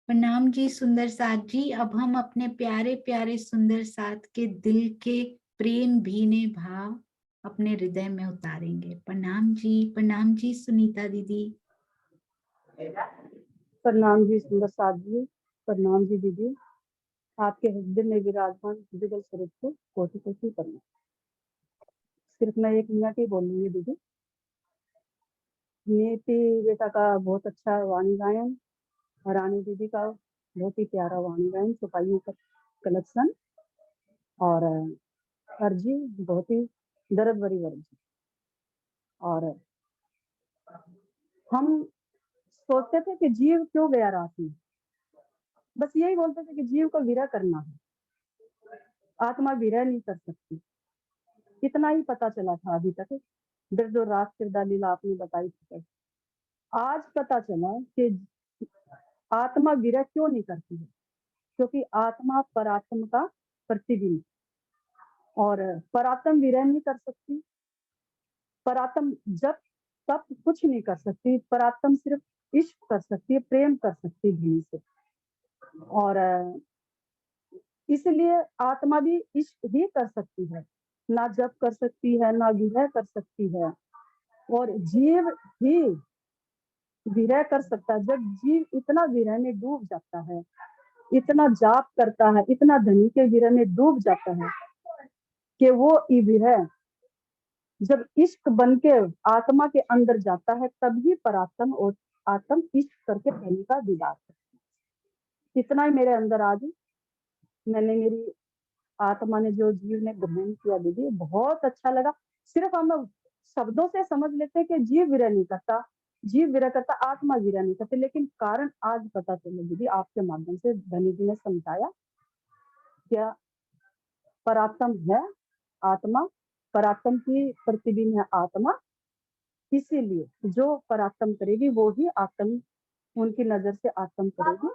प्रणाम जी सुंदर साथ जी। अब हम अपने प्यारे प्यारे सुंदर साथ के दिल के प्रेम भीने भाव अपने हृदय में उतारेंगे। प्रणाम जी सुनीता दीदी। प्रणाम जी सुंदर साथ जी। प्रणाम जी दीदी। आपके हृदय में विराजमान जुगल स्वरूप को कोटि कोटि प्रणाम। सिर्फ मैं 1 मिनट ही बोलूंगी दीदी। नीति बेटा का बहुत अच्छा वाणी गायन, रानी दीदी का बहुत ही प्यारा वाणी गायन, सिपाहियों का कलेक्शन, और अर्जी बहुत ही दर्द भरी वर्जी। और हम सोचते थे कि जीव क्यों गया रात में, बस यही बोलते थे कि जीव को विरह करना है, आत्मा विरह नहीं कर सकती। इतना ही पता चला था अभी तक। दर्द और रात किरदार लीला आपने बताई थी। आज पता चला कि आत्मा विरह क्यों नहीं करती है, क्योंकि आत्मा परात्म का प्रतिबिंब, और परात्म विरह नहीं कर सकती। परात्म जब तब कुछ नहीं कर सकती। परात्म सिर्फ इश्क कर सकती है, प्रेम कर सकती है धीरे से। और इसलिए आत्मा भी इश्क ही कर सकती है, ना जप कर सकती है, ना विरह कर सकती है। और जीव ही विरह कर सकता है। जब जीव इतना विरह में डूब जाता है, इतना जाप करता है, इतना धनी के विरह में डूब जाता है कि वो विरह जब इश्क बन के आत्मा के अंदर जाता है, तभी परात्म और आत्म इश्क करके धनी का दीदार करता है। इतना ही मेरे अंदर आज मैंने, मेरी आत्मा ने, जो जीव ने ग्रहण किया दीदी, बहुत अच्छा लगा। सिर्फ हम लोग शब्दों से समझ लेते हैं कि जीव विरह नहीं करता, जीव विरह करता, आत्मा विरह नहीं करती, लेकिन कारण आज पता चला दीदी, आपके माध्यम से धनी जी ने समझाया। क्या परात्म है आत्मा, परात्म की प्रतिबिंब है आत्मा। इसीलिए जो परात्म करेगी वो ही आत्म, उनकी नजर से आत्म करेगी।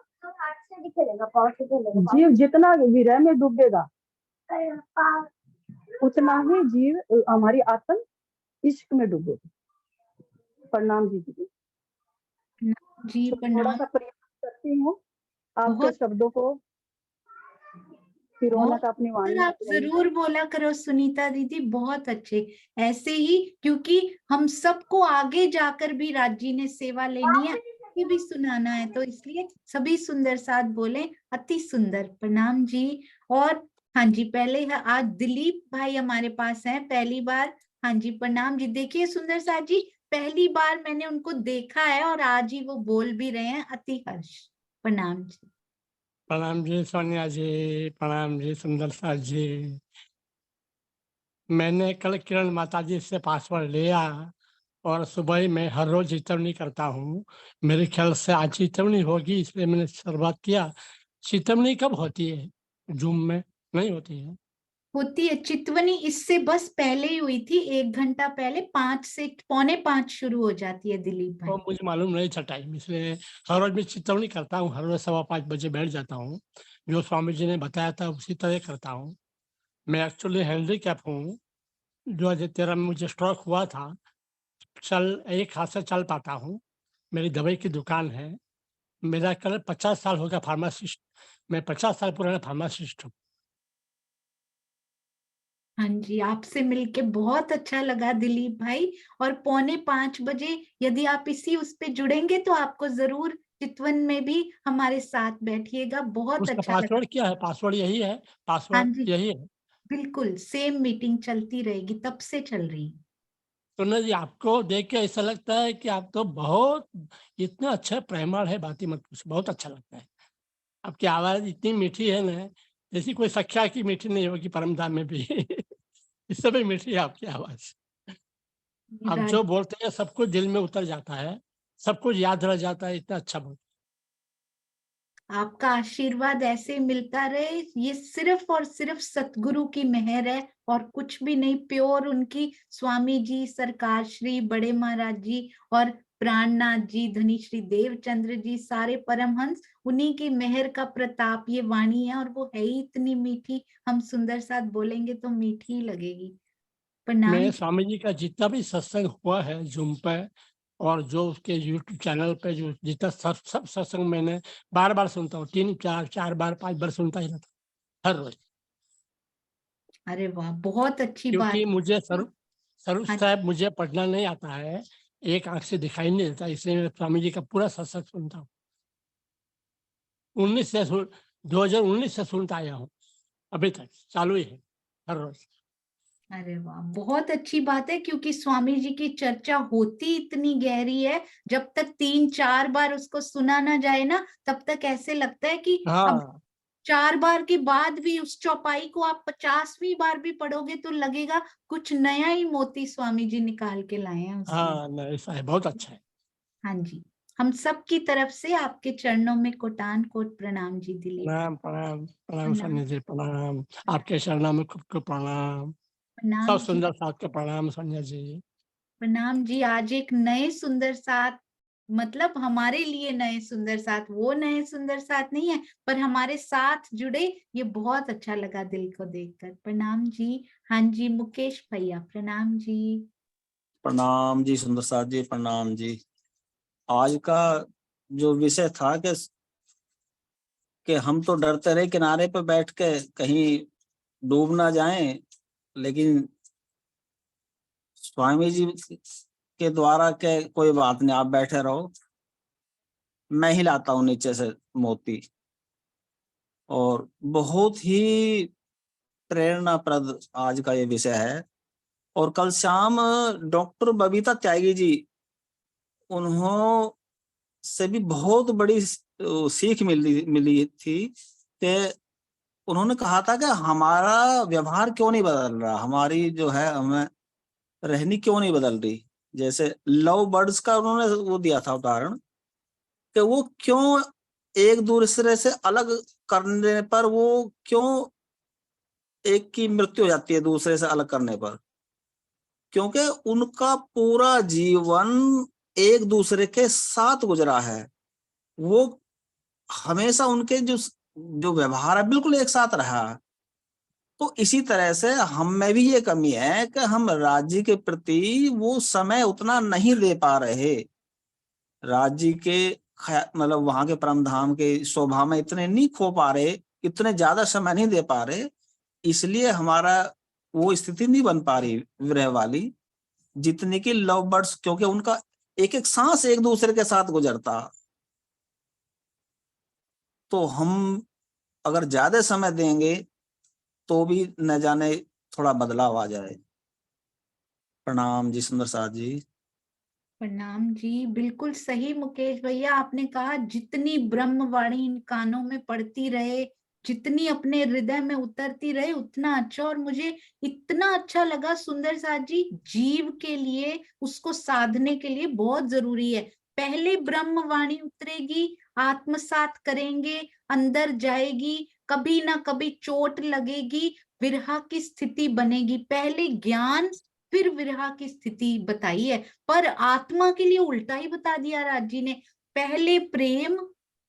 जीव जितना विरह में डूबेगा, उतना ही जीव, हमारी आत्म इश्क में डूबेगी। प्रणाम जी दीदी। जी तो थोड़ा प्रणाम। सा प्रयास करती हूँ आपके बहुत शब्दों को पिरोना बहुत का अपनी वाणी सुंदर, में आप पिरोने का। जरूर बोला करो सुनीता दीदी, बहुत अच्छे। ऐसे ही, क्योंकि हम सबको आगे जाकर भी राज्य ने सेवा लेनी है, ये भी सुनाना है, तो इसलिए सभी सुंदर साथ बोले अति सुंदर। प्रणाम जी। और हाँ जी, पहले है आज दिलीप भाई हमारे पास हैं पहली बार। हाँ जी प्रणाम जी। देखिए सुंदर साथ जी, पहली बार मैंने उनको देखा है और आज ही वो बोल भी रहे हैं, अति हर्ष। प्रणाम जी। प्रणाम जी सोनिया जी। प्रणाम जी सुंदर साथ जी। मैंने कल किरण माता जी से पासवर्ड लिया और सुबह ही मैं हर रोज चितवनी करता हूँ। मेरे ख्याल से आज चितवनी होगी, इसलिए मैंने शुरुआत किया। चितवनी कब होती है? जूम में नहीं होती है? होती है चितवनी, इससे बस पहले ही हुई थी, 1 घंटा पहले, 5 से 4:45 शुरू हो जाती है दिलीप भाई। और मुझे मालूम नहीं था टाइम, इसलिए हर रोज मैं चितवनी करता हूँ। हर रोज 5:15 बैठ जाता हूँ। जो स्वामी जी ने बताया था उसी तरह करता हूँ। मैं एक्चुअली हैंडीकैप हूँ। 2013 में मुझे स्ट्रोक हुआ था। एक हाथ से चल पाता हूँ। मेरी दवाई की दुकान है। मेरा कल 50 साल हो गया फार्मासिस्ट। मैं 50 साल पुराना फार्मासिस्ट हूँ। हाँ जी, आपसे मिलके बहुत अच्छा लगा दिलीप भाई। और 4:45 यदि आप इसी उस पे जुड़ेंगे तो आपको जरूर चितवन में भी हमारे साथ बैठिएगा, बहुत उसका अच्छा लगा। पासवर्ड क्या है? पासवर्ड यही है? हाँ पासवर्ड जी, यही है? बिल्कुल सेम मीटिंग चलती रहेगी, तब से चल रही है। तो ना जी, आपको देख के ऐसा लगता है कि आप तो बहुत इतना अच्छा प्रेमळ है, बात ही मत पूछो, बहुत अच्छा लगता है। आपकी आवाज इतनी मीठी है ना, जैसी कोई सख्या की मीठी नहीं होगी परमधाम में भी। इससे भी मीठी है आपकी आवाज। आप राज, जो बोलते हैं सब कुछ दिल में उतर जाता है, सब कुछ याद रह जाता है, इतना अच्छा बोलते आपका आशीर्वाद ऐसे मिलता रहे, ये सिर्फ और सिर्फ सतगुरु की मेहर है और कुछ भी नहीं। प्योर उनकी स्वामी जी, सरकार श्री बड़े महाराज जी और प्राणनाथ जी, धनी श्री देवचंद्र जी, सारे परमहंस, उन्हीं की मेहर का प्रताप ये वाणी है। और वो है ही इतनी मीठी, हम सुंदर साथ बोलेंगे तो मीठी ही लगेगी। मैं प्रणाम। स्वामी जी का जितना भी सत्संग हुआ है जूम पर, और जो उसके यूट्यूब चैनल पे जो जितना सब सत्संग मैंने बार-बार सुनता हूँ, 3, 4 बार, 5 बार सुनता ही रहता हूँ, हर रोज़। अरे वाह, बहुत अच्छी बात। क्योंकि मुझे स्वरूप हाँ, साहब मुझे पढ़ना नहीं आता है, एक आँख से दिखाई नहीं देता, इसलिए मैं स्वामी जी का पूरा सत्संग सुनता हूँ। 2019 से सुनता आया हूँ, अभी तक चालू ही है, हर रोज़। अरे वाह, बहुत अच्छी बात है, क्योंकि स्वामी जी की चर्चा होती इतनी गहरी है, जब तक 3-4 बार उसको सुना ना जाए ना, तब तक ऐसे लगता है कि अब हाँ, 4 बार के बाद भी उस चौपाई को आप 50वीं बार भी पढ़ोगे तो लगेगा कुछ नया ही मोती स्वामी जी निकाल के लाए हैं उसमें। हाँ, नहीं ऐसा है, बहुत अच्छा है। हाँ जी, हम सब की तरफ से आपके चरणों में कोटान कोट प्रणाम जी, दिलीप। प्रणाम, प्रणाम, प्रणाम प्रणाम। संजय जी, प्रणाम। आपके चरणों में खूब-खूब प्रणाम। सब प्रणाम जी। सुंदर साथ के प्रणाम संजय जी। प्रणाम जी, आज एक नए सुंदर साथ, मतलब हमारे लिए नए सुंदर साथ, वो नए सुंदर साथ नहीं है, पर हमारे साथ जुड़े, ये बहुत अच्छा लगा दिल को देखकर। प्रणाम जी। हाँ जी, मुकेश भैया प्रणाम जी। प्रणाम जी सुंदर साथ जी, प्रणाम जी। आज का जो विषय था कि हम तो डरते रहे किनारे पे बैठ के कहीं डूब ना जाएं, लेकिन स्वामी जी के द्वारा के कोई बात नहीं, आप बैठे रहो, मैं ही लाता हूँ नीचे से मोती। और बहुत ही प्रेरणाप्रद आज का ये विषय है। और कल शाम डॉक्टर बबीता त्यागी जी, उन्हों से भी बहुत बड़ी सीख मिली मिली थी कि उन्होंने कहा था कि हमारा व्यवहार क्यों नहीं बदल रहा, हमारी जो है हमें रहनी क्यों नहीं बदल रही। जैसे लव बर्ड्स का उन्होंने वो दिया था उदाहरण कि वो क्यों एक दूसरे से अलग करने पर वो क्यों एक की मृत्यु हो जाती है दूसरे से अलग करने पर, क्योंकि उनका पूरा जीवन एक दूसरे के साथ गुजरा है। वो हमेशा उनके जो जो व्यवहार है बिल्कुल एक साथ रहा। तो इसी तरह से हम में भी ये कमी है कि हम राज्य के प्रति वो समय उतना नहीं दे पा रहे, राज्य के मतलब वहां के परम धाम के शोभा में इतने नहीं खो पा रहे, इतने ज्यादा समय नहीं दे पा रहे, इसलिए हमारा वो स्थिति नहीं बन पा रही विरह वाली, जितनी की लव बर्ड्स, क्योंकि उनका एक एक सांस एक दूसरे के साथ गुजरता। तो हम अगर ज्यादा समय देंगे तो भी न जाने थोड़ा बदलाव आ जाए। प्रणाम जी सुंदर साथ जी। प्रणाम जी, बिल्कुल सही मुकेश भैया, आपने कहा जितनी ब्रह्मवाणी इन कानों में पड़ती रहे, जितनी अपने हृदय में उतरती रहे, उतना अच्छा। और मुझे इतना अच्छा लगा सुंदर साथ जी, जीव के लिए, उसको साधने के लिए बहुत जरूरी है, पहले ब्रह्मवाणी उतरेगी, आत्मसात करेंगे, अंदर जाएगी, कभी ना कभी चोट लगेगी, विरह की स्थिति बनेगी, पहले ज्ञान फिर विरह की स्थिति बताई है। पर आत्मा के लिए उल्टा ही बता दिया राज जी ने, पहले प्रेम,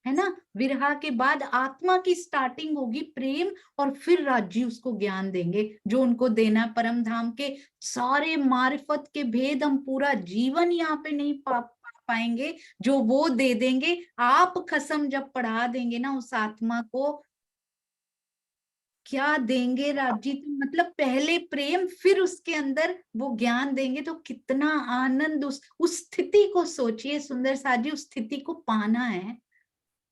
है ना, विरह के बाद आत्मा की स्टार्टिंग होगी प्रेम, और फिर राज जी उसको ज्ञान देंगे जो उनको देना। परम धाम के सारे मारिफत के भेद हम पूरा जीवन यहाँ पे नहीं पा पाएंगे, जो वो दे देंगे। आप कसम जब पढ़ा देंगे ना उस आत्मा को, क्या देंगे राज जी, तो मतलब पहले प्रेम फिर उसके अंदर वो ज्ञान देंगे, तो कितना आनंद। उस स्थिति को सोचिए सुंदर साथ जी, उस स्थिति को पाना है,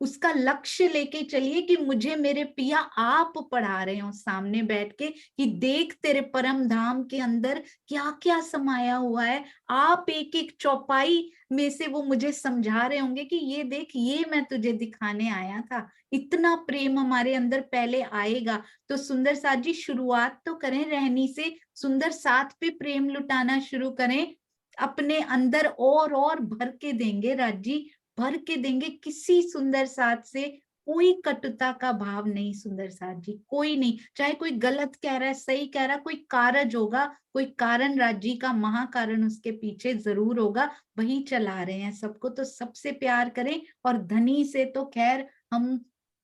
उसका लक्ष्य लेके चलिए कि मुझे मेरे पिया आप पढ़ा रहे हो सामने बैठ के, कि देख तेरे परम धाम के अंदर क्या क्या समाया हुआ है। आप एक एक चौपाई में से वो मुझे समझा रहे होंगे कि ये देख, ये मैं तुझे दिखाने आया था। इतना प्रेम हमारे अंदर पहले आएगा। तो सुंदर साथ जी, शुरुआत तो करें रहनी से, सुंदर साथ पे प्रेम लुटाना शुरू करें, अपने अंदर और भर के देंगे राज जी, भर के देंगे। किसी सुंदर साथ से कोई कटुता का भाव नहीं सुंदर साथ जी, कोई नहीं, चाहे कोई गलत कह रहा है सही कह रहा है, कोई कारज होगा, कोई कारण राज जी का महाकारण उसके पीछे जरूर होगा, वही चला रहे हैं सबको। तो सबसे प्यार करें, और धनी से तो खैर हम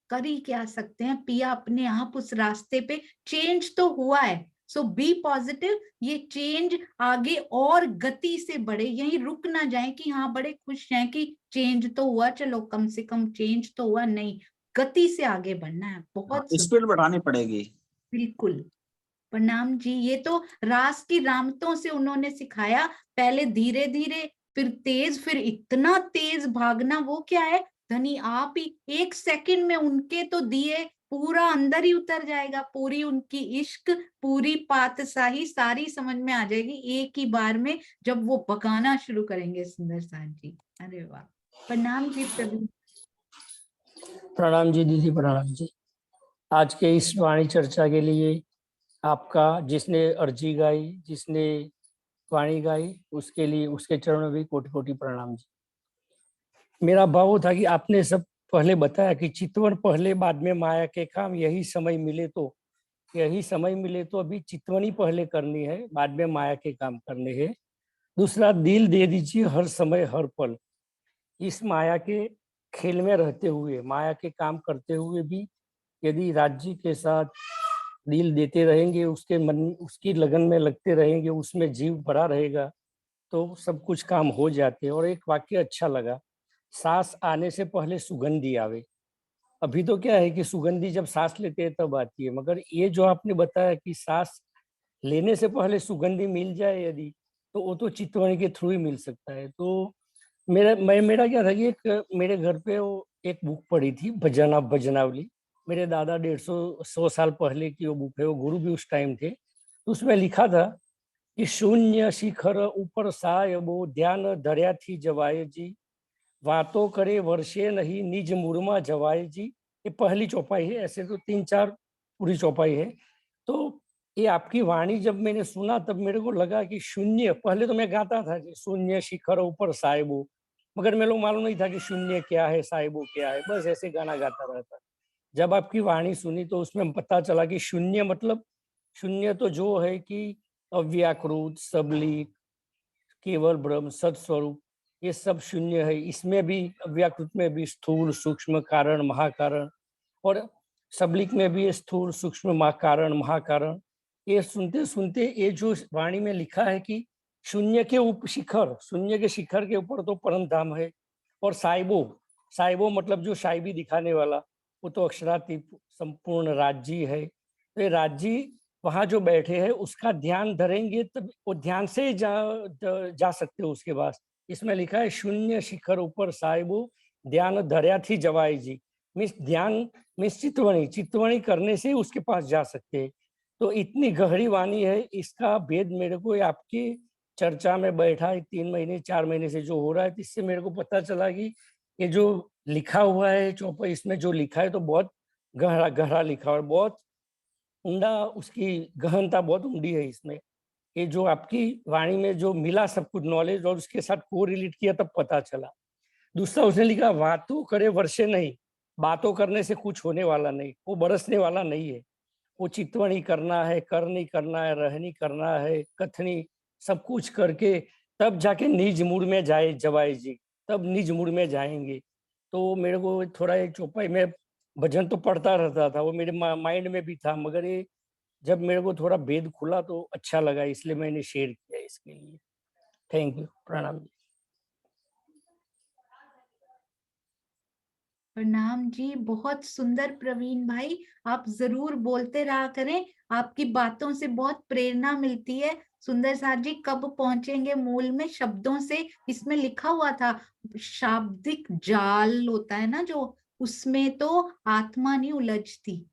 कर ही क्या सकते हैं, पिया अपने आप उस रास्ते पे चेंज तो हुआ है। सो बी पॉजिटिव, ये चेंज आगे और गति से बढ़े, यही रुक ना जाए कि हाँ बड़े खुश हैं कि चेंज तो हुआ, चलो कम से कम चेंज तो हुआ, नहीं, गति से आगे बढ़ना है। बहुत स्पीड बढ़ानी पड़ेगी। बिल्कुल। प्रणाम जी, ये तो रास की रामतों से उन्होंने सिखाया, पहले धीरे धीरे फिर तेज, फिर इतना तेज भागना, वो क्या है धनी आप ही, 1 सेकंड में उनके तो दिए पूरा अंदर ही उतर जाएगा, पूरी उनकी इश्क, पूरी पातशाही सारी समझ में आ जाएगी एक ही बार में जब वो भगाना शुरू करेंगे सुंदर साथ जी। अरे वाह, प्रणाम जी प्रवीण। प्रणाम जी दीदी, प्रणाम जी। आज के इस वाणी चर्चा के लिए आपका, जिसने अर्जी गाई, जिसने वाणी गाई, उसके लिए, उसके चरणों में भी कोटि कोटि प्रणाम जी। मेरा भाव था कि आपने सब पहले बताया कि चितवन पहले बाद में माया के काम, यही समय मिले तो, यही समय मिले तो अभी चितवनी पहले करनी है, बाद में माया के काम करने हैं। दूसरा, दिल दे दीजिए हर समय हर पल। इस माया के खेल में रहते हुए, माया के काम करते हुए भी यदि राज्य के साथ दिल देते रहेंगे, उसके मन, उसकी लगन में लगते रहेंगे, उसमें जीव भरा रहेगा, तो सब कुछ काम हो जाते हैं। और एक वाक्य अच्छा लगा, सांस आने से पहले सुगंधी आवे। अभी तो क्या है कि सुगंधी जब सांस लेते हैं तब आती है, मगर ये जो आपने बताया कि सांस लेने से पहले सुगंधी मिल जाए यदि, तो वो तो चितवनी के थ्रू ही मिल सकता है। तो मेरा क्या था कि एक मेरे घर पे वो एक बुक पड़ी थी, भजना भजनावली। मेरे दादा 150-100 साल पहले की वो बुक है, वो गुरु भी उस टाइम थे। तो उसमें लिखा था कि शून्य शिखर ऊपर सायबो, ध्यान धर्या थी जवाय जी, वातों करे वर्षे नहीं निज मुरमा जवाय जी। ये पहली चौपाई है, ऐसे तो 3-4 पूरी चौपाई है। तो ये आपकी वाणी जब मैंने सुना तब मेरे को लगा कि शून्य, पहले तो मैं गाता था कि शून्य शिखर ऊपर साहिबो, मगर मेरे को मालूम नहीं था कि शून्य क्या है, साहिबो क्या है, बस ऐसे गाना गाता रहता। जब आपकी वाणी सुनी तो उसमें पता चला कि शून्य मतलब, शून्य तो जो है कि अव्याकृत, सबली, केवल ब्रह्म सत्स्वरूप, ये सब शून्य है। इसमें भी, अव्याकृत में भी स्थूल सूक्ष्म कारण महाकारण, और सबलिक में भी स्थूल सूक्ष्म महाकारण महाकारण। ये सुनते सुनते ये जो वाणी में लिखा है कि शून्य के शिखर, शून्य के शिखर के ऊपर तो परम धाम है। और साइबो, साइबो मतलब जो साइबी दिखाने वाला, वो तो अक्षरातीत संपूर्ण राज्य है। तो ये राज्य वहां जो बैठे हैं उसका ध्यान धरेंगे तब वो ध्यान से जा सकते हो उसके पास। इसमें लिखा है शून्य शिखर ऊपर साहिबो, ध्यान धर्या थी जवाई जी। मीन्स ध्यान, मीन्स चितवनी, चितवनी करने से उसके पास जा सकते हैं। तो इतनी गहरी वाणी है, इसका भेद मेरे को आपकी चर्चा में बैठा है 3 महीने 4 महीने से जो हो रहा है, इससे मेरे को पता चला कि ये जो लिखा हुआ है चौपाई, इसमें जो लिखा है तो बहुत गहरा गहरा लिखा और बहुत ऊंडा, उसकी गहनता बहुत ऊंडी है इसमें। ये जो आपकी वाणी में जो मिला सब कुछ नॉलेज और उसके साथ को रिलेट किया तब पता चला। दूसरा उसने लिखा, बातों करे वर्षे नहीं, बातों करने से कुछ होने वाला नहीं, वो बरसने वाला नहीं है। वो चितवनी करना है, करनी करना है, रहनी करना है, कथनी, सब कुछ करके तब जाके निज मूड में जाए जवाई जी, तब निज मूड में जाएंगे। तो मेरे को थोड़ा एक चौपाई में भजन तो पढ़ता रहता था, वो मेरे माइंड में भी था, मगर ये जब मेरे को थोड़ा भेद खुला तो अच्छा लगा, इसलिए मैंने शेयर किया इसके लिए। थैंक यू, प्रणाम जी। प्रणाम जी, बहुत सुंदर प्रवीण भाई, आप जरूर बोलते रहा करें, आपकी बातों से बहुत प्रेरणा मिलती है। सुंदर साथ जी कब पहुंचेंगे मूल में, शब्दों से, इसमें लिखा हुआ था शाब्दिक जाल होता है ना जो, उसमें तो आत्मा नहीं उलझती।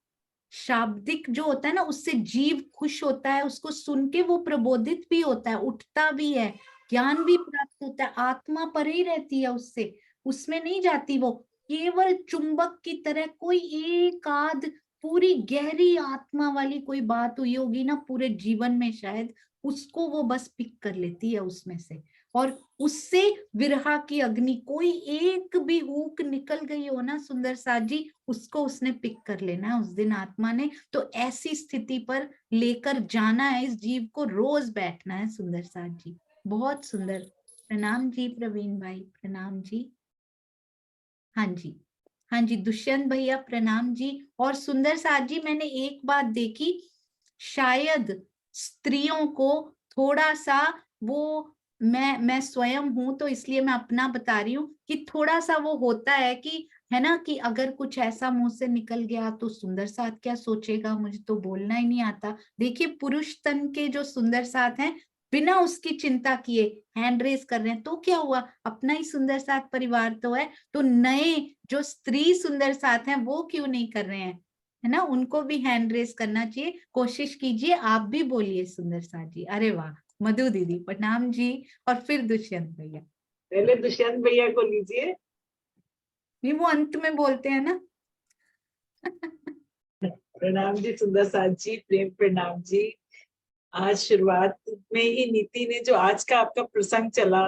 शाब्दिक जो होता है ना, उससे जीव खुश होता है, उसको सुन के वो प्रबोधित भी होता है, उठता भी है, ज्ञान भी प्राप्त होता है, आत्मा परे ही रहती है उससे, उसमें नहीं जाती वो। केवल चुंबक की तरह कोई एक आध पूरी गहरी आत्मा वाली कोई बात हुई होगी ना पूरे जीवन में शायद, उसको वो बस पिक कर लेती है उसमें से, और उससे विरहा की अग्नि, कोई एक भी हुक निकल गई हो ना सुंदर साथ जी, उसको उसने पिक कर लेना है उस दिन आत्मा ने। तो ऐसी स्थिति पर लेकर जाना है इस जीव को, रोज बैठना है सुंदर साथ जी। बहुत सुंदर, प्रणाम जी प्रवीण भाई, प्रणाम जी। हाँ जी, हाँ जी दुष्यंत भैया प्रणाम जी। और सुंदर साथ जी, मैंने एक बात देखी, शायद स्त्रियों को थोड़ा सा वो, मैं स्वयं हूं तो इसलिए मैं अपना बता रही हूँ कि थोड़ा सा वो होता है कि, है ना, कि अगर कुछ ऐसा मुंह से निकल गया तो सुंदर साथ क्या सोचेगा, मुझे तो बोलना ही नहीं आता। देखिए पुरुष तन के जो सुंदर साथ हैं, बिना उसकी चिंता किए हैंड रेस कर रहे हैं, तो क्या हुआ, अपना ही सुंदर साथ परिवार तो है। तो नए जो स्त्री सुंदर साथ हैं वो क्यों नहीं कर रहे हैं, है ना, उनको भी हैंड रेस करना चाहिए। कोशिश कीजिए, आप भी बोलिए सुंदर साथ जी। अरे वाह, मधु दीदी प्रणाम जी, और फिर दुष्यंत भैया। पहले दुष्यंत भैया को लीजिए। नहीं, वो अंत में बोलते हैं ना। प्रणाम जी सुंदर साथ जी, प्रेम प्रणाम जी। आज शुरुआत में ही नीति ने जो आज का आपका प्रसंग चला,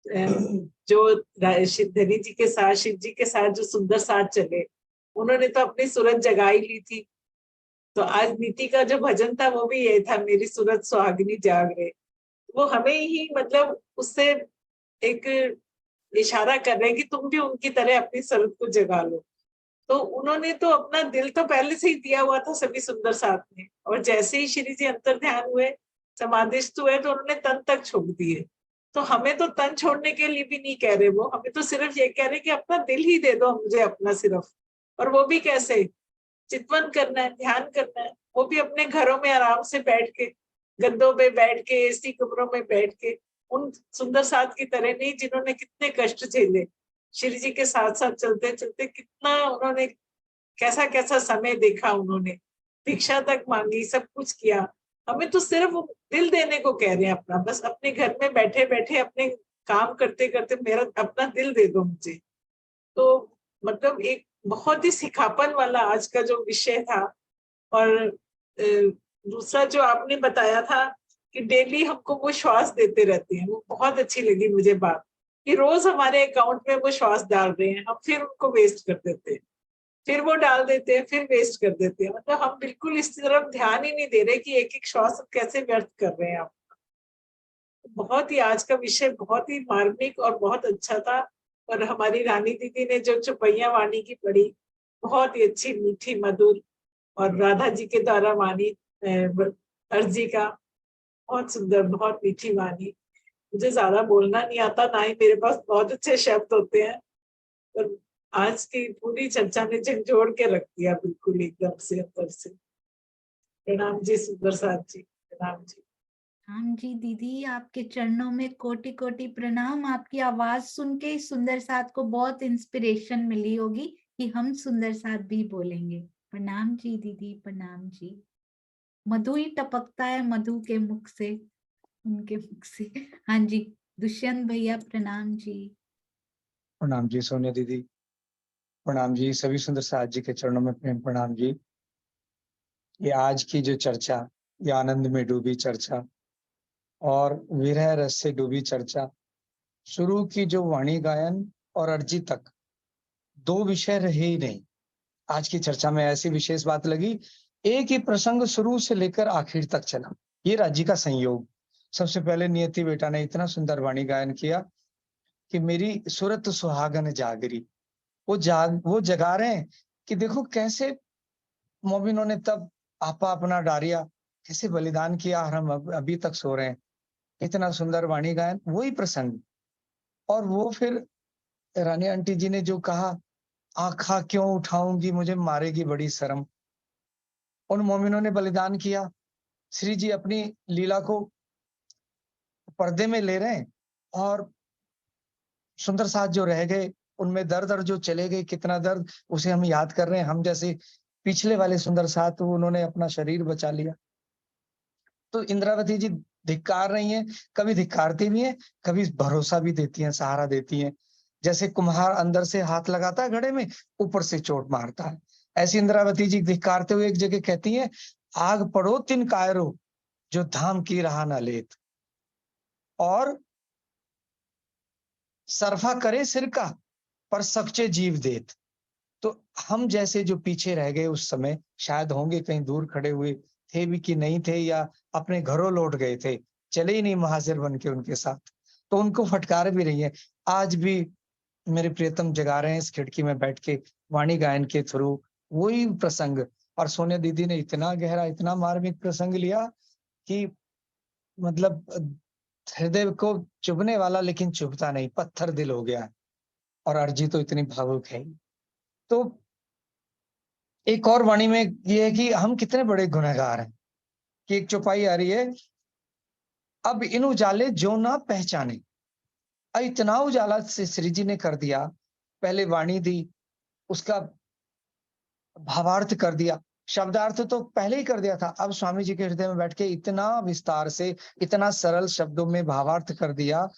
जो धनी जी के साथ, शिव जी के साथ जो सुंदर साथ चले, उन्होंने तो अपनी सूरत जगा ही ली थी। तो आज नीति का जो भजन था वो भी ये था, मेरी सूरत सुहागिनी जाग रहे। वो हमें ही मतलब उससे एक इशारा कर रहे हैं कि तुम भी उनकी तरह अपनी सूरत को जगा लो। तो उन्होंने तो अपना दिल तो पहले से ही दिया हुआ था सभी सुंदर साथ में, और जैसे ही श्री जी अंतर ध्यान हुए, समाधिस्थ हुए, तो उन्होंने तन तक छोड़ दिए। तो हमें तो तन छोड़ने के लिए भी नहीं कह रहे वो, हमें तो सिर्फ ये कह रहे कि अपना दिल ही दे दो मुझे अपना सिर्फ। और वो भी कैसे, चितवन करना है, ध्यान करना है, वो भी अपने घरों में आराम से बैठ के, गद्दों पे बैठ के, एसी कमरों में बैठ के, उन सुंदर साथ की तरह नहीं जिन्होंने कितने कष्ट झेले। श्री जी के साथ साथ चलते चलते कितना उन्होंने, कैसा कैसा समय देखा उन्होंने, भिक्षा तक मांगी, सब कुछ किया। हमें तो सिर्फ दिल देने को कह रहे हैं अपना, बस अपने घर में बैठे बैठे अपने काम करते करते मेरा अपना दिल दे दो मुझे। तो मतलब एक बहुत ही सिखापन वाला आज का जो विषय था। और दूसरा जो आपने बताया था कि डेली हमको वो श्वास देते रहते हैं, वो बहुत अच्छी लगी मुझे बात, कि रोज हमारे अकाउंट में वो श्वास डाल रहे हैं, हम फिर उनको वेस्ट कर देते हैं, फिर वो डाल देते हैं, फिर वेस्ट कर देते हैं। मतलब हम बिल्कुल इस तरफ ध्यान ही नहीं दे रहे कि एक एक श्वास कैसे व्यर्थ कर रहे हैं आप। बहुत ही आज का विषय बहुत ही मार्मिक और बहुत अच्छा था। और हमारी रानी दीदी ने जो चौपैया वाणी की पढ़ी, बहुत ही अच्छी, मीठी, मधुर, और राधा जी के द्वारा वाणी अर्जी का बहुत सुंदर, बहुत मीठी वाणी। मुझे ज्यादा बोलना नहीं आता, ना ही मेरे पास बहुत अच्छे शब्द होते हैं, पर आज की पूरी चर्चा ने झंझोड़ के रख दिया बिल्कुल एकदम से अंदर से। प्रणाम जी सुंदर साथ जी, प्रणाम जी। राम जी दीदी, आपके चरणों में कोटि कोटि प्रणाम। आपकी आवाज सुन के सुंदर साथ को बहुत इंस्पिरेशन मिली होगी कि हम सुंदर साथ भी बोलेंगे। प्रणाम जी दीदी, प्रणाम जी। मधु ही टपकता है मधु के मुख से, उनके मुख से। हाँ जी, दुष्यंत भैया प्रणाम जी। प्रणाम जी सोनिया दीदी, प्रणाम जी सभी सुंदर साथ जी के चरणों में प्रेम प्रणाम जी। ये आज की जो चर्चा, ये आनंद में डूबी चर्चा और विरह रस से डूबी चर्चा, शुरू की जो वाणी गायन और अर्जी तक, दो विषय रहे ही नहीं। आज की चर्चा में ऐसी विशेष बात लगी, एक ही प्रसंग शुरू से लेकर आखिर तक चला। ये राज्य का संयोग। सबसे पहले नियति बेटा ने इतना सुंदर वाणी गायन किया कि मेरी सूरत सुहागन जागरी। वो जगा रहे हैं कि देखो कैसे मोमिनों ने तब आपा अपना डारिया कैसे बलिदान किया और हम अभी तक सो रहे हैं। इतना सुंदर वाणी गायन, वही प्रसंग। और वो फिर रानी आंटी जी ने जो कहा, आंखा क्यों उठाऊंगी मुझे मारेगी बड़ी शर्म। उन मोमिनों ने बलिदान किया। श्री जी अपनी लीला को पर्दे में ले रहे हैं और सुंदर साथ जो रह गए उनमें दर्द, और जो चले गए कितना दर्द, उसे हम याद कर रहे हैं। हम जैसे पिछले वाले सुंदर साथ, उन्होंने अपना शरीर बचा लिया। तो इंद्रावती जी धिक्कार रही हैं, कभी धिक्कारती भी हैं, कभी भरोसा भी देती हैं, सहारा देती हैं। जैसे कुम्हार अंदर से हाथ लगाता है घड़े में, ऊपर से चोट मारता है, ऐसी इंद्रावती जी धिक्कारते हुए एक जगह कहती हैं, आग पड़ो तिन कायरो जो धाम की रहा न लेत, और सरफा करे सिर का पर सच्चे जीव देत। तो हम जैसे जो पीछे रह गए उस समय, शायद होंगे कहीं दूर खड़े हुए थे भी कि नहीं थे, या अपने घरों लौट गए थे, चले ही नहीं महाजिर बन के उनके साथ, तो उनको फटकार भी रही है। आज भी मेरे प्रियतम जगा रहे हैं इस खिड़की में बैठ के वाणी गायन के थ्रू, वही प्रसंग। और सोनिया दीदी ने इतना गहरा, इतना मार्मिक प्रसंग लिया कि मतलब हृदय को चुभने वाला लेकिन चुभता नहीं, पत्थर दिल हो गया है। और अर्जी तो इतनी भावुक है। तो एक और वाणी में ये है कि हम कितने बड़े गुनहगार हैं, कि एक चौपाई आ रही है, अब इन उजाले जो ना पहचाने। इतना उजाला से श्री जी ने कर दिया, पहले वाणी दी, उसका भावार्थ कर दिया, शब्दार्थ तो पहले ही कर दिया था, अब स्वामी जी के हृदय में बैठ के इतना विस्तार से, इतना सरल शब्दों में भावार्थ कर दिया।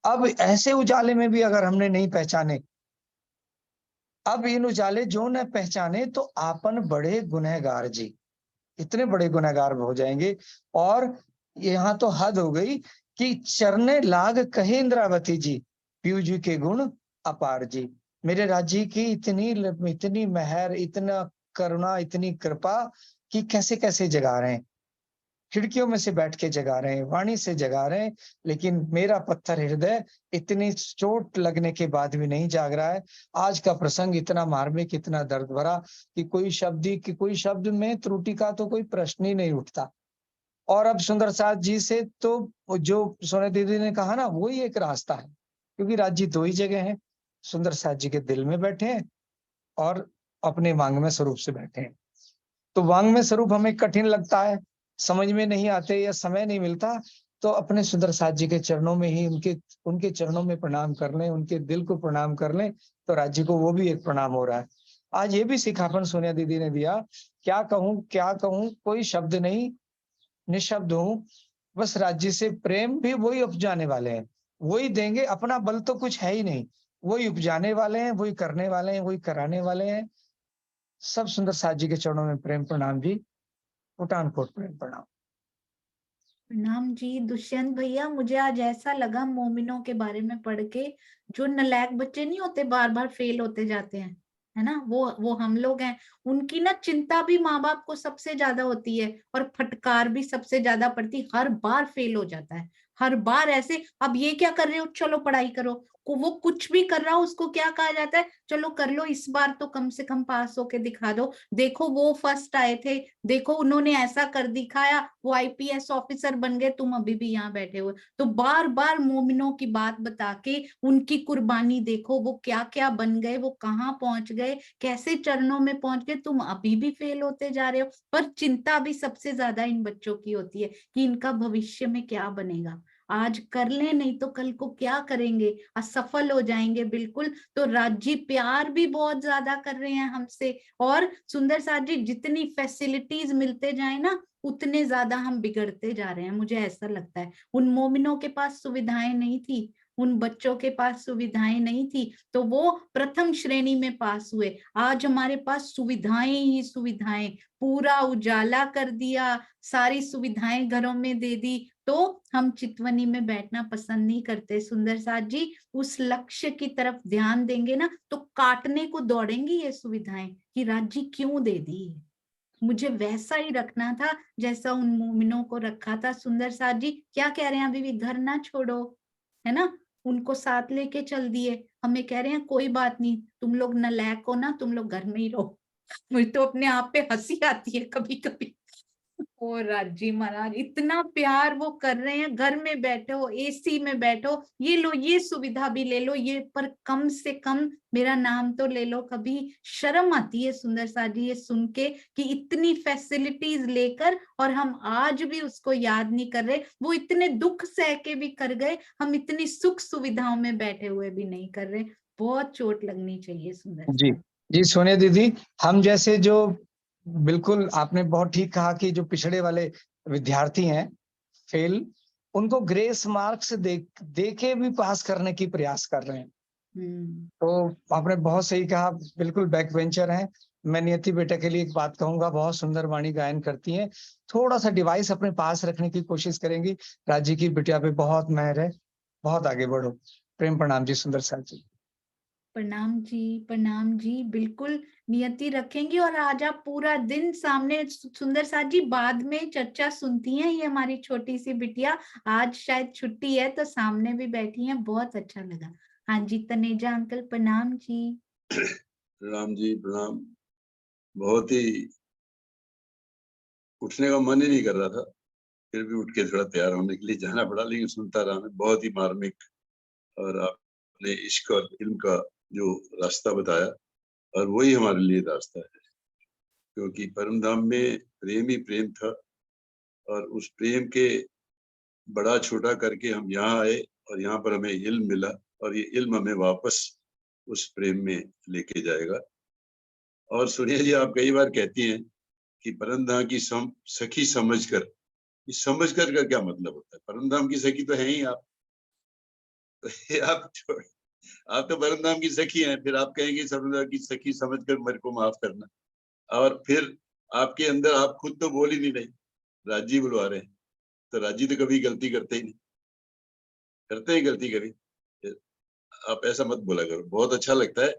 अब ऐसे उजाले में भी अगर हमने नहीं पहचाने, अब इन उजाले जो न पहचाने तो आपन बड़े गुनहगार जी, इतने बड़े गुनहगार हो जाएंगे। और यहाँ तो हद हो गई कि चरने लाग कहे इंद्रावती जी, पीयू जी के गुण अपार जी। मेरे राज्य की इतनी मेहर, इतना करुणा, इतनी कृपा कि कैसे कैसे जगा रहे हैं, खिड़कियों में से बैठ के जगा रहे हैं, वाणी से जगा रहे हैं, लेकिन मेरा पत्थर हृदय इतनी चोट लगने के बाद भी नहीं जाग रहा है। आज का प्रसंग इतना मार्मिक, इतना दर्द भरा कि कोई शब्द में त्रुटि का तो कोई प्रश्न ही नहीं उठता। और अब सुंदर साथ जी से तो जो सोने दीदी ने कहा ना, वही एक रास्ता है, क्योंकि राज्य दो ही जगह है, सुंदर साथ जी के दिल में बैठे हैं और अपने वांग्मय स्वरूप से बैठे हैं। तो वांग्मय स्वरूप हमें कठिन लगता है, समझ में नहीं आते या समय नहीं मिलता, तो अपने सुंदर साथ जी के चरणों में ही उनके चरणों में प्रणाम कर लें, उनके दिल को प्रणाम कर लें, तो राज्य को वो भी एक प्रणाम हो रहा है। आज ये भी सिखापन सोनिया दीदी ने दिया, क्या कहूं कोई शब्द नहीं, निशब्द हूं, बस राज्य से प्रेम भी वही उपजाने वाले हैं, वही देंगे, अपना बल तो कुछ है ही नहीं, वही उपजाने वाले हैं, वही करने वाले हैं, वही कराने वाले हैं। सब सुंदर साथ जी के चरणों में प्रेम प्रणाम जी, कोटान कोट प्रेम प्रणाम। प्रणाम जी। दुष्यंत भैया, मुझे आज ऐसा लगा मोमिनों के बारे में पढ़ के, जो नलायक बच्चे नहीं होते, बार बार फेल होते जाते हैं, है ना, वो हम लोग हैं। उनकी ना चिंता भी माँ बाप को सबसे ज्यादा होती है, और फटकार भी सबसे ज्यादा पड़ती, हर बार फेल हो जाता है, हर बार ऐसे, अब ये क्या कर रहे हो, चलो पढ़ाई करो, वो कुछ भी कर रहा हो उसको क्या कहा जाता है, चलो कर लो, इस बार तो कम से कम पास होके दिखा दो, देखो वो फर्स्ट आए थे, देखो उन्होंने ऐसा कर दिखाया, वो आईपीएस ऑफिसर बन गए, तुम अभी भी यहाँ बैठे हुए। तो बार बार मोमिनों की बात बता के, उनकी कुर्बानी देखो, वो क्या क्या बन गए, वो कहाँ पहुंच गए, कैसे चरणों में पहुंच गए, तुम अभी भी फेल होते जा रहे हो। पर चिंता भी सबसे ज्यादा इन बच्चों की होती है कि इनका भविष्य में क्या बनेगा, आज कर ले नहीं तो कल को क्या करेंगे, असफल हो जाएंगे बिल्कुल। तो राज्य प्यार भी बहुत ज्यादा कर रहे हैं हमसे, और सुंदर साथ जी जितनी फैसिलिटीज मिलते जाए ना, उतने ज्यादा हम बिगड़ते जा रहे हैं, मुझे ऐसा लगता है। उन मोमिनों के पास सुविधाएं नहीं थी, उन बच्चों के पास सुविधाएं नहीं थी, तो वो प्रथम श्रेणी में पास हुए। आज हमारे पास सुविधाएं ही सुविधाएं, पूरा उजाला कर दिया, सारी सुविधाएं घरों में दे दी, तो हम चितवनी में बैठना पसंद नहीं करते। सुंदर साथ जी उस लक्ष्य की तरफ ध्यान देंगे ना, तो काटने को दौड़ेंगी ये सुविधाएं, कि राज्य क्यों दे दी, मुझे वैसा ही रखना था जैसा उन मोमिनों को रखा था। सुंदर साथ जी क्या कह रहे हैं, अभी भी घर ना छोड़ो, है ना, उनको साथ लेके चल दिए, हमें कह रहे हैं कोई बात नहीं, तुम लोग नालायक हो ना, तुम लोग घर में ही रहो। मुझे तो अपने आप पे हंसी आती है कभी कभी। ओ राजी महाराज, इतना प्यार वो कर रहे हैं, घर में बैठो, एसी में बैठो, ये लो, ये सुविधा भी ले लो, ये पर कम से कम मेरा नाम तो ले लो। कभी शर्म आती है सुंदर साथ जी ये सुन के, कि इतनी फैसिलिटीज लेकर और हम आज भी उसको याद नहीं कर रहे। वो इतने दुख सह के भी कर गए, हम इतनी सुख सुविधाओं में बैठे हुए भी नहीं कर रहे। बहुत चोट लगनी चाहिए सुंदर जी साथ। जी सोनिया दीदी, हम जैसे जो, बिल्कुल आपने बहुत ठीक कहा कि जो पिछड़े वाले विद्यार्थी हैं, फेल, उनको ग्रेस मार्क्स दे के भी पास करने की प्रयास कर रहे हैं। तो आपने बहुत सही कहा, बिल्कुल बैक बेंचर हैं। मैं नियति बेटा के लिए एक बात कहूंगा, बहुत सुंदर वाणी गायन करती हैं, थोड़ा सा डिवाइस अपने पास रखने की कोशिश करेंगी। राज्य की बिटिया पे बहुत मेहर है, बहुत आगे बढ़ो। प्रेम प्रणाम जी सुंदर साथ जी। प्रणाम जी, बिल्कुल नियति रखेंगी। और आज आप पूरा दिन सामने, सुंदर साथ जी बाद में चर्चा सुनती हैं, ये हमारी छोटी सी बिटिया आज शायद छुट्टी है तो सामने भी बैठी हैं, बहुत अच्छा लगा। हाँ जी, तनेजा अंकल प्रणाम जी। प्रणाम जी प्रणाम। बहुत ही उठने का मन ही नहीं कर रहा था, फिर भी उठ के थोड़ा तैयार होने के लिए जाना पड़ा, लेकिन सुनता रहा मैं। बहुत ही मार्मिक, और आपने इश्क और इल्म का जो रास्ता बताया, और वही हमारे लिए रास्ता है, क्योंकि परम धाम में प्रेम ही प्रेम था, और उस प्रेम के बड़ा छोटा करके हम यहाँ आए, और यहाँ पर हमें इल्म मिला, और ये इल्म हमें वापस उस प्रेम में लेके जाएगा। और सुनिए जी, आप कई बार कहती हैं कि परम धाम की सखी समझकर, इस समझकर का क्या मतलब होता है? परम धाम की सखी तो है ही आप। आप तो परम धाम की सखी हैं, फिर आप कहेंगे परम धाम की सखी समझकर मेरे को माफ करना, और फिर आपके अंदर आप खुद तो बोल ही नहीं रही, राजी बुलवा रहे हैं। तो राजी तो कभी गलती करते ही नहीं, करते ही गलती कभी। आप ऐसा मत बोला करो, बहुत अच्छा लगता है,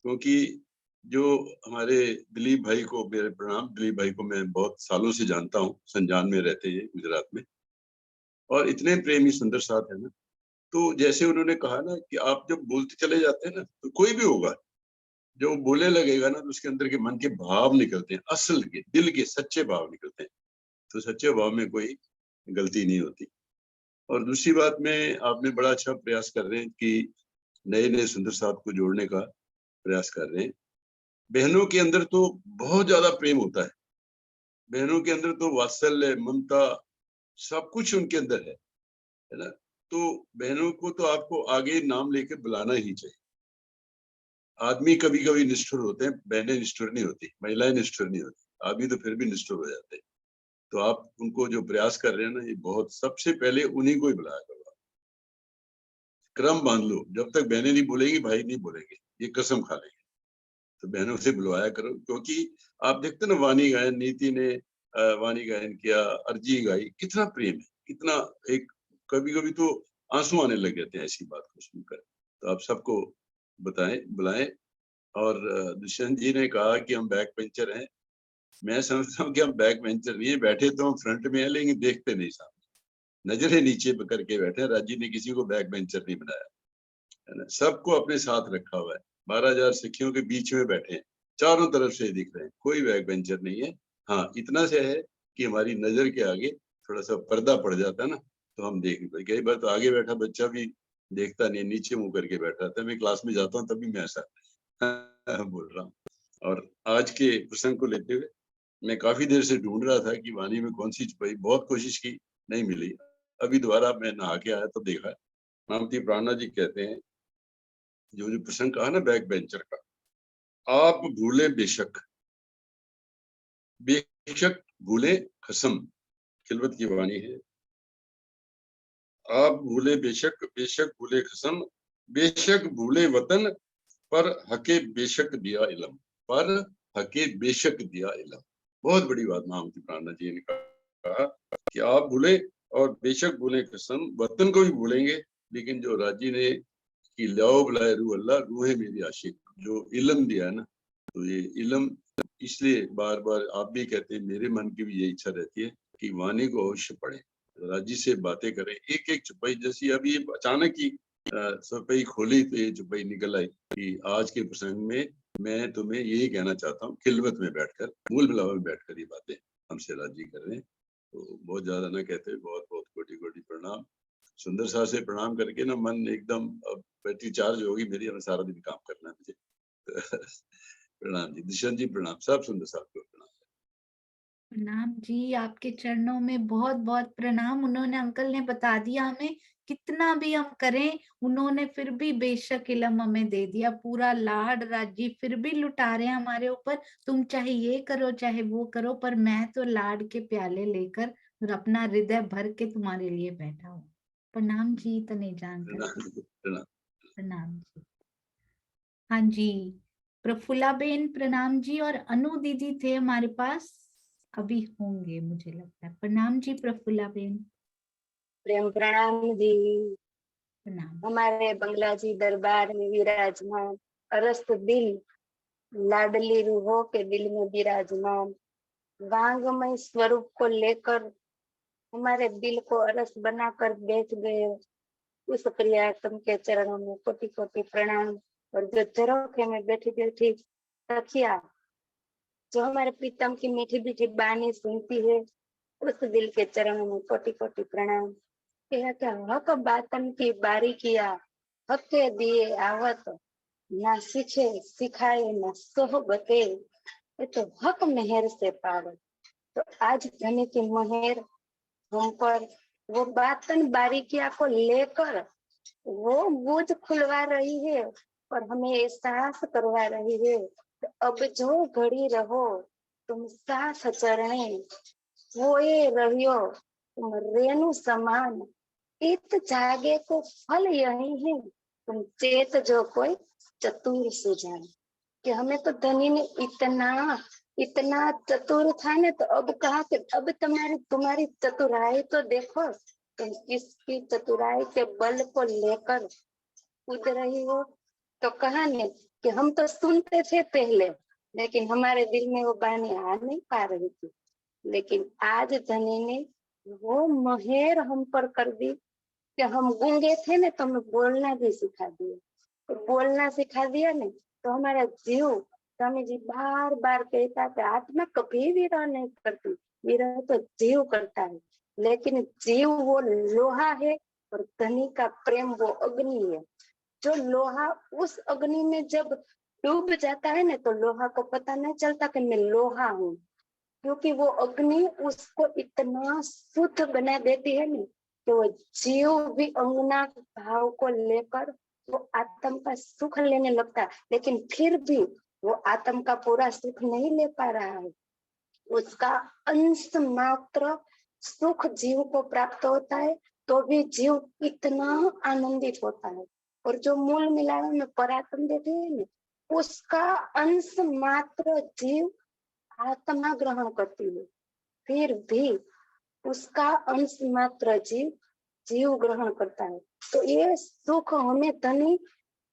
क्योंकि जो हमारे दिलीप भाई को मेरे प्रणाम। दिलीप भाई को मैं बहुत सालों से जानता हूँ, संजान में रहते हैं गुजरात में, और इतने प्रेमी सुंदर साथ है ना। तो जैसे उन्होंने कहा ना कि आप जब बोलते चले जाते हैं ना, तो कोई भी होगा जो बोलने लगेगा ना, तो उसके अंदर के मन के भाव निकलते हैं, असल के दिल के सच्चे भाव निकलते हैं। तो सच्चे भाव में कोई गलती नहीं होती। और दूसरी बात में आपने बड़ा अच्छा प्रयास कर रहे हैं कि नए नए सुंदर साथ को जोड़ने का प्रयास कर रहे हैं। बहनों के अंदर तो बहुत ज्यादा प्रेम होता है, बहनों के अंदर तो वात्सल्य, ममता, सब कुछ उनके अंदर है ना। तो बहनों को तो आपको आगे नाम लेकर बुलाना ही चाहिए। आदमी कभी कभी निष्ठुर होते हैं, बहनें निष्ठुर नहीं होती, महिलाएं निष्ठुर नहीं होती, आदमी तो फिर भी निष्ठुर हो जाते हैं। तो आप उनको जो प्रयास कर रहे हैं ना, ये बहुत, सबसे पहले उन्हीं को ही बुलाया करो। क्रम बांध लो, जब तक बहनें नहीं बोलेगी भाई नहीं बोलेंगे, ये कसम खा लेंगे। तो बहनों से बुलवाया करो, क्योंकि आप देखते ना, वाणी गायन, नीति ने वाणी गायन किया, अर्जी गाई, कितना प्रेम है, कितना एक, कभी कभी तो आंसू आने लग जाते हैं ऐसी बात को सुनकर। तो आप सबको बताएं, बुलाएं। और दुष्यंत जी ने कहा कि हम बैक बेंचर हैं। मैं समझता हूँ कि हम बैक बेंचर नहीं है, बैठे तो हम फ्रंट में है, लेकिन देखते नहीं सामने, नजरें नीचे पकड़ के बैठे। राजी ने किसी को बैक बेंचर नहीं बनाया है ना, सबको अपने साथ रखा हुआ है। 12,000 सिखियों के बीच में बैठे हैं, चारों तरफ से दिख रहे हैं, कोई बैक बेंचर नहीं है। हाँ, इतना से है कि हमारी नजर के आगे थोड़ा सा पर्दा पड़ जाता है ना, तो हम देख नहीं पाए। कई बार तो आगे बैठा बच्चा भी देखता नहीं, नीचे मुंह करके बैठा रहता है। मैं क्लास में जाता हूँ तभी मैं ऐसा बोल रहा हूँ। और आज के प्रसंग को लेते हुए मैं काफी देर से ढूंढ रहा था कि वाणी में कौन सी छुपाई, बहुत कोशिश की, नहीं मिली। अभी दोबारा मैं नहा के आया तो देखा, नामती प्राणा जी कहते हैं, जो प्रसंग कहा ना बैक बेंचर का, आप भूले बेशक, बेशक भूले कसम, खिलवत की वाणी है। आप भूले बेशक, बेशक भूले कसम, बेशक भूले वतन, पर हके बेशक दिया इलम, पर हके बेशक दिया इलम। बहुत बड़ी बात नामती प्राणा जी ने कहा कि आप भूले और बेशक भूले कसम, वतन को भी भूलेंगे, लेकिन जो राजी ने कि लाओ बुलाए रूह अल्लाह, रूह है मेरी आशिक, जो इलम दिया है ना, तो ये इलम, इसलिए बार बार आप भी कहते हैं, मेरे मन की भी ये इच्छा रहती है कि वाणी को अवश्य पढ़े, राजी से बातें करें। एक एक चुपाई, जैसी अभी अचानक ही चुपाई खोली तो ये चुपाई निकल आई कि आज के प्रसंग में मैं तुम्हें यही कहना चाहता हूँ, खिलवत में बैठकर, मूल मिलावा में बैठकर ये बातें हमसे राजी कर रहे हैं। तो बहुत ज्यादा ना कहते, बहुत बहुत कोटि कोटि प्रणाम। सुंदर साहब से प्रणाम करके ना मन एकदम बैटरी चार्ज होगी मेरी, हमें सारा दिन काम करना है मुझे। प्रणाम जी, दिशांत जी प्रणाम, सब सुंदर साहब को प्रणाम। प्रणाम जी, आपके चरणों में बहुत बहुत प्रणाम। उन्होंने, अंकल ने बता दिया हमें, कितना भी हम करें उन्होंने फिर भी बेशक इलम हमें दे दिया, पूरा लाड राजी फिर भी लुटा रहे हैं हमारे ऊपर। तुम चाहे ये करो चाहे वो करो, पर मैं तो लाड के प्याले लेकर और अपना हृदय भर के तुम्हारे लिए बैठा हूँ। प्रणाम जी तनेजा अंकल। प्रणाम। प्रणाम जी। हाँ जी, प्रफुल्ला बेन प्रणाम जी, और अनु दीदी थे हमारे पास, अभी होंगे मुझे लगता है। प्रणाम जी प्रफुल्ला बेन। प्रेम प्रणाम जी। प्रणाम। हमारे बंगला जी दरबार में विराजमान अरस्त दिल, लाडली रूहों के दिल में विराजमान, गांगमय स्वरूप को लेकर हमारे दिल को अरस बनाकर बैठ गए, उस प्रियातम के चरणों में कोटि कोटि प्रणाम। और जो झरोखे में बैठी बैठी सखिया, जो हमारे प्रीतम की मीठी मीठी बानी सुनती है, उस दिल के चरणों में कोटि कोटि प्रणाम। क्या हक बातन की बारीकिया, हक के दिए आवत, ना सीखे सिखाए ना सोहबते, ये तो हक मेहर से पावे। तो आज धनी की मेहर हम पर, वो बातन बारीकिया को लेकर वो बोझ खुलवा रही है और हमें एहसास करवा रही है। तो अब जो घड़ी रहो तुम साथ चरणे, होए रहियो तुम रेणु समान, इत जागे को फल यही है, तुम चेत जो कोई चतुर सुजान। कि हमें तो धनी ने इतना इतना चतुर था ना, तो अब कहा कि अब तुम्हारी चतुराई तो देखो, तुम किसकी चतुराई के बल को लेकर कूद रही हो। तो कहा ने कि हम तो सुनते थे पहले, लेकिन हमारे दिल में वो बानी आ नहीं पा रही थी, लेकिन आज धनी ने वो मेहर हम पर कर दी कि हम गूंगे थे ना, तो हमें बोलना भी सिखा दिया। तो बोलना सिखा दिया ने, तो हमारा जीव, स्वामी जी बार बार कहता कि आत्मा कभी विरह नहीं करती, विरह तो जीव करता है। लेकिन जीव वो लोहा है और धनी का प्रेम वो अग्नि है। जो लोहा उस अग्नि में जब डूब जाता है ना, तो लोहा को पता नहीं चलता कि मैं लोहा हूँ, क्योंकि वो अग्नि उसको इतना शुद्ध बना देती है ना, कि वो जीव भी अंगना भाव को लेकर वो आत्म का सुख लेने लगता है। लेकिन फिर भी वो आत्म का पूरा सुख नहीं ले पा रहा है, उसका अंश मात्र सुख जीव को प्राप्त होता है, तो भी जीव इतना आनंदित होता है। और जो मूल मिलावे में परात्म देते हैं ना, उसका अंश मात्र जीव आत्मा ग्रहण करती है, फिर भी उसका अंश मात्र जीव ग्रहण करता है। तो ये सुख हमें धनी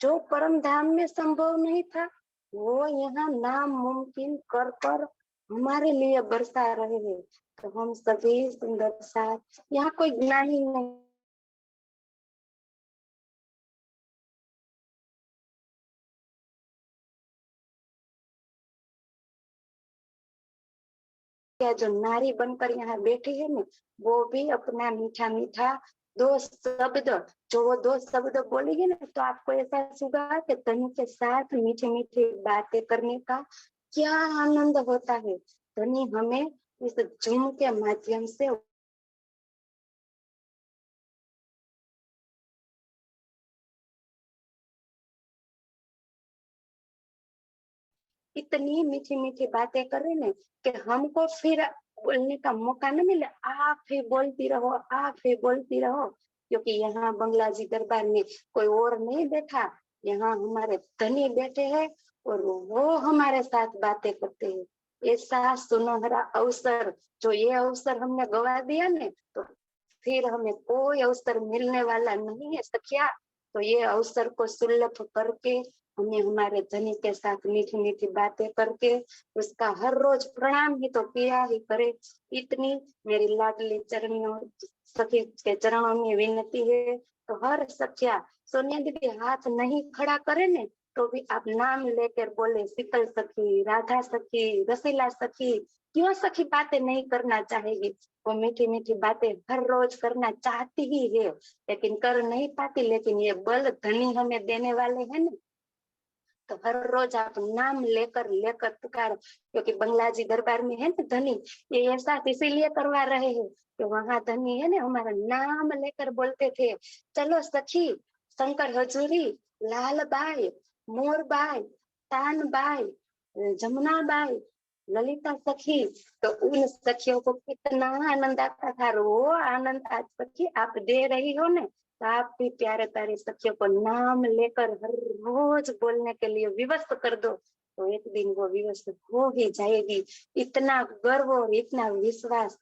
जो परम धाम में संभव नहीं था, वो यहाँ नामुमकिन कर कर हमारे लिए बरसा रहे हैं। तो हम सभी सुंदर साथ, यहाँ कोई ज्ञानी नहीं, या जो नारी बनकर यहाँ बैठी है ना, वो भी अपना मीठा मीठा दो शब्द, जो वो दो शब्द बोलेगी ना, तो आपको ऐसा होगा कि धनी के साथ मीठी मीठी बातें करने का क्या आनंद होता है। धनी हमें इस जूम के माध्यम से इतनी मीठी मीठी बातें कर रहे ना, कि हमको फिर बोलने का मौका न मिले। आप ही बोलती रहो, आप ही बोलती रहो, क्योंकि यहाँ बंगला जी दरबार में कोई और नहीं बैठा, यहाँ हमारे धनी बैठे हैं और वो हमारे साथ बातें करते हैं। ऐसा सुनहरा अवसर, जो ये अवसर हमने गवा दिया ने, तो फिर हमें कोई अवसर मिलने वाला नहीं है सखिया। तो ये अवसर को सुलभ करके हमें हमारे धनी के साथ मीठी मीठी बातें करके उसका हर रोज प्रणाम ही तो किया ही करे। इतनी मेरी लाडली चरणों सखी के चरणों में विनती है। तो हर सखिया सोनिया दीदी हाथ नहीं खड़ा करे ने, तो भी आप नाम लेकर बोले, शीतल सखी, राधा सखी, रसीला सखी। क्यों सखी बातें नहीं करना चाहेगी? वो मीठी मीठी बातें हर रोज करना चाहती ही है, लेकिन कर नहीं पाती। लेकिन ये बल धनी हमें देने वाले हैं ना, तो हर रोज आप नाम लेकर लेकर पुकारो। क्योंकि बंगला जी दरबार में है ना धनी, ये ऐसा इसीलिए करवा रहे हैं कि वहां धनी है ना हमारा नाम लेकर बोलते थे, चलो सखी, शंकर हजूरी, लाल बाई, मोर बाई, तान बाई, जमुना बाई, ललिता सखी। तो उन सखियों को कितना आनंद आता था, वो आनंद आज सखी आप दे रही हो ना, तो आप भी प्यारे प्यारे सखियों को नाम लेकर हर रोज बोलने के लिए विवश कर दो, तो एक दिन वो विवश हो ही जाएगी। इतना गर्व और इतना विश्वास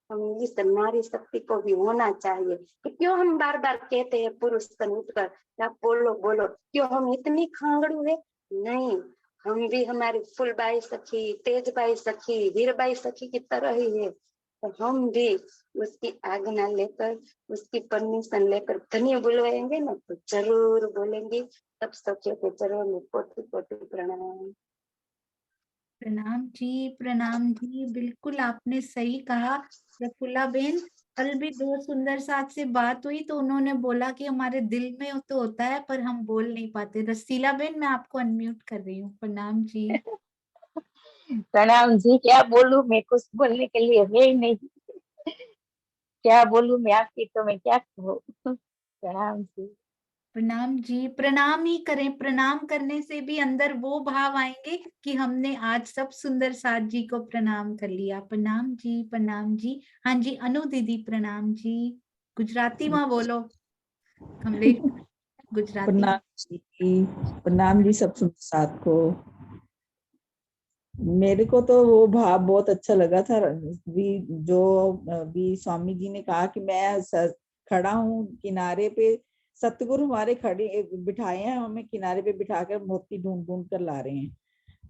हम इस नारी शक्ति को भी होना चाहिए। कि क्यों हम बार बार कहते हैं पुरुष तन उठकर, आप बोलो बोलो, क्यों हम इतनी खांगड़ू है? नहीं, हम भी हमारी फुलबाई सखी, तेजबाई सखी, हीरबाई सखी की तरह ही है। तो हम भी उसकी आज्ञा लेकर, उसकी परमिशन लेकर धनी बुलवाएंगे ना, तो जरूर बोलेंगे। सब सखियों के चरणों में कोटि कोटि प्रणाम। प्रणाम जी, बिल्कुल आपने सही कहा। प्रफुल्ला बेन, कल भी दो सुंदर साथ से बात हुई तो उन्होंने बोला कि हमारे दिल में तो होता है पर हम बोल नहीं पाते। रसीला बेन, मैं आपको अनम्यूट कर रही हूँ। प्रणाम जी। प्रणाम जी। क्या बोलूं, मैं कुछ बोलने के लिए है ही नहीं। क्या बोलूं मैं आपकी, तो मैं क्या कहूँ। प्रणाम जी। प्रणाम जी, प्रणाम ही करें। प्रणाम करने से भी अंदर वो भाव आएंगे कि हमने आज सब सुंदर साथ जी को प्रणाम कर लिया। प्रणाम जी, प्रणाम जी। हाँ जी, अनु दीदी प्रणाम जी। गुजराती माँ बोलो, कमलेश गुजराती। प्रणाम जी सब साथ को। मेरे को तो वो भाव बहुत अच्छा लगा था भी, जो भी स्वामी जी ने कहा कि मैं खड़ा हूँ किनारे पे, सतगुरु हमारे खड़े बिठाए हैं, हमें किनारे पे बिठाकर मोती ढूंढ ढूंढ कर ला रहे हैं।